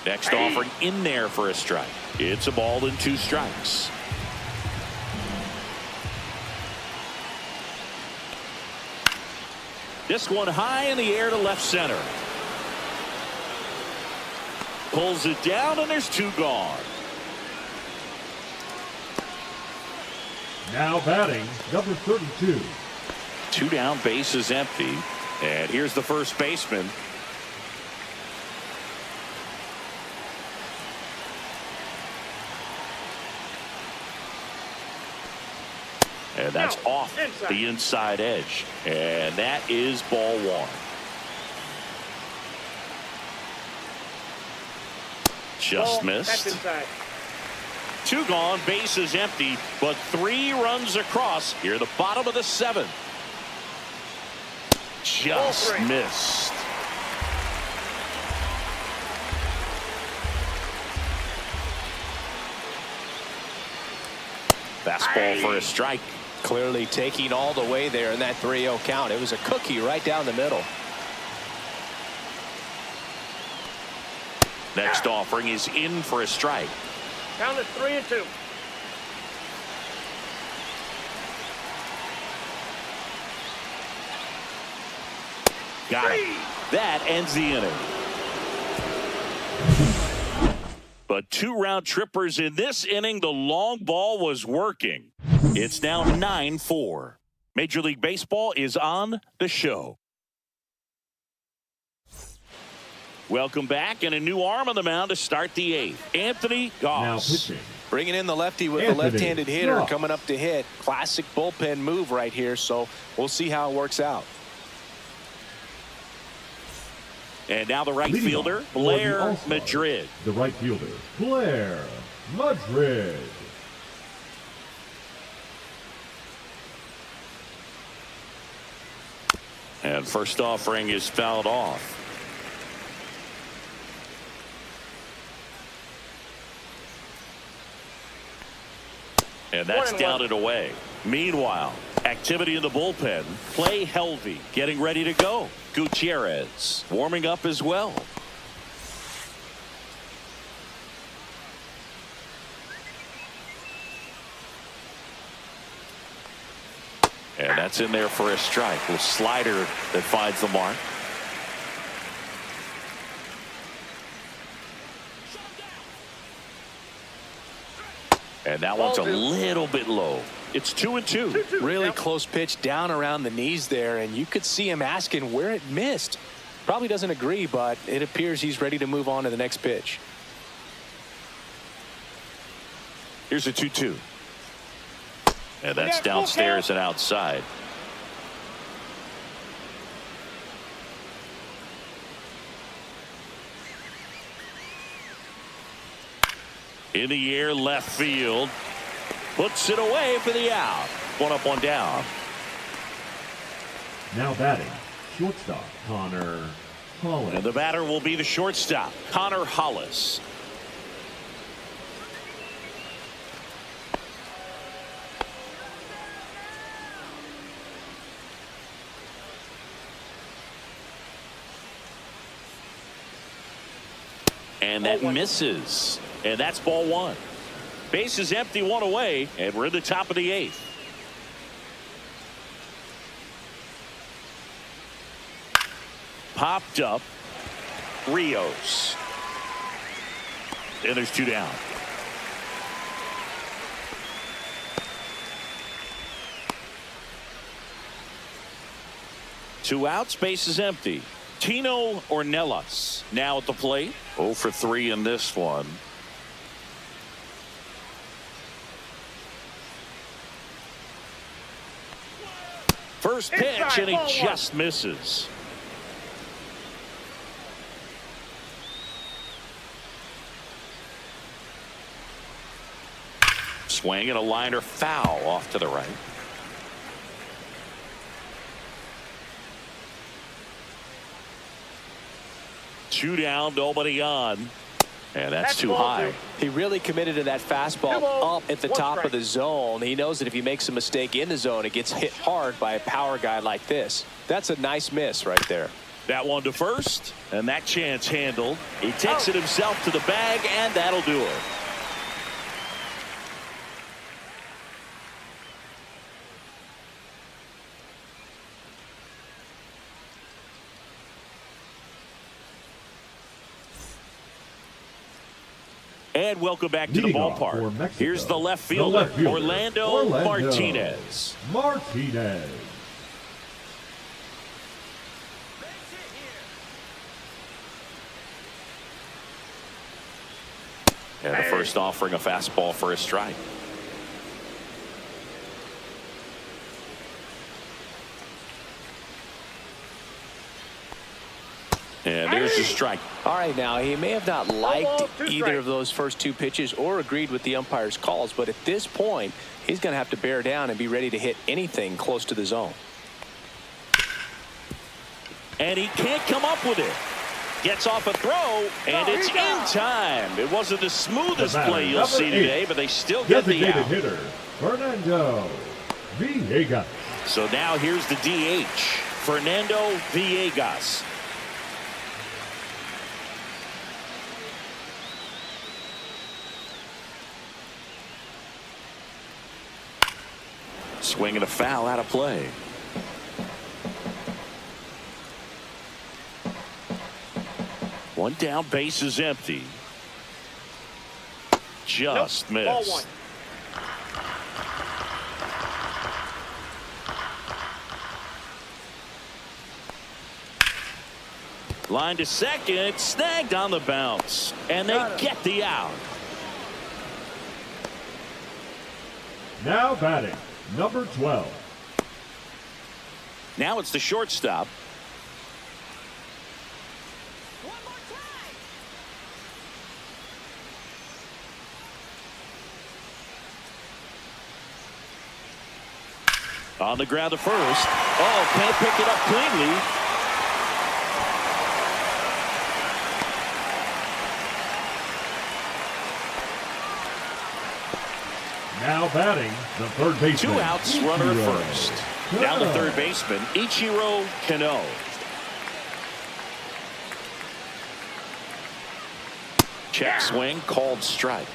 Next offering in there for a strike. It's a ball and 2 strikes. This one high in the air to left center. Pulls it down, and there's 2 gone. Now batting, number 32. 2 down, base is empty. And here's the first baseman. And that's off the inside edge. And that is ball 1. Just missed. 2 gone, base is empty, but 3 runs across here, the bottom of the 7th. Just missed. Fastball for a strike. Clearly taking all the way there in that 3-0 count. It was a cookie right down the middle. Next offering is in for a strike. Count is 3-2. Got it. That ends the inning. But 2 round trippers in this inning. The long ball was working. It's now 9-4. Major League Baseball is on the show. Welcome back, and a new arm on the mound to start the 8th. Anthony Goss. Bringing in the lefty with a left-handed hitter coming up to hit. Classic bullpen move right here, so we'll see how it works out. And now the right fielder, Blair Madrid. The right fielder, Blair Madrid. And first offering is fouled off. And that's down and away. Meanwhile, activity in the bullpen. Clay Helvey getting ready to go. Gutierrez warming up as well. And that's in there for a strike. A slider that finds the mark. And that one's a little bit low. It's 2-2. Really close pitch down around the knees there, and you could see him asking where it missed. Probably doesn't agree, but it appears he's ready to move on to the next pitch. Here's a 2-2. And that's downstairs and outside. In the air, left field. Puts it away for the out. 1 up, 1 down. Now batting, shortstop, Connor Hollis. And the batter will be the shortstop, Connor Hollis. And that misses. And that's ball 1. Base is empty, 1 away, and we're in the top of the 8th. Popped up. Rios. And there's 2 down. Two outs, base is empty. Tino Ornelas now at the plate. 0 for 3 in this one. First pitch, and he just misses. Swing and a liner foul off to the right. Two down, nobody on. And that's too high. He really committed to that fastball up at the top of the zone. He knows that if he makes a mistake in the zone, it gets hit hard by a power guy like this. That's a nice miss right there. That one to first, and that chance handled. He takes it himself to the bag, and that'll do it. And welcome back to the ballpark. Here's the left fielder, Orlando Martinez. And the first offering a fastball for a strike. And there's the strike. All right, now he may have not liked either of those first 2 pitches or agreed with the umpire's calls, but at this point, he's going to have to bear down and be ready to hit anything close to the zone. And he can't come up with it. Gets off a throw, and it's in time. It wasn't the smoothest play you'll see today, but they still get the out. Hitter, Fernando Villegas. So now here's the DH, Fernando Villegas. Swing and a foul out of play. One down, base is empty. Just missed. Line to second, snagged on the bounce, and they get the out. Now batting, number 12. Now it's the shortstop. On the ground to first. Oh, can't pick it up cleanly. Now batting, the third baseman. 2 outs, runner at first. Down the third baseman, Ichiro Kano. Check swing, called strike.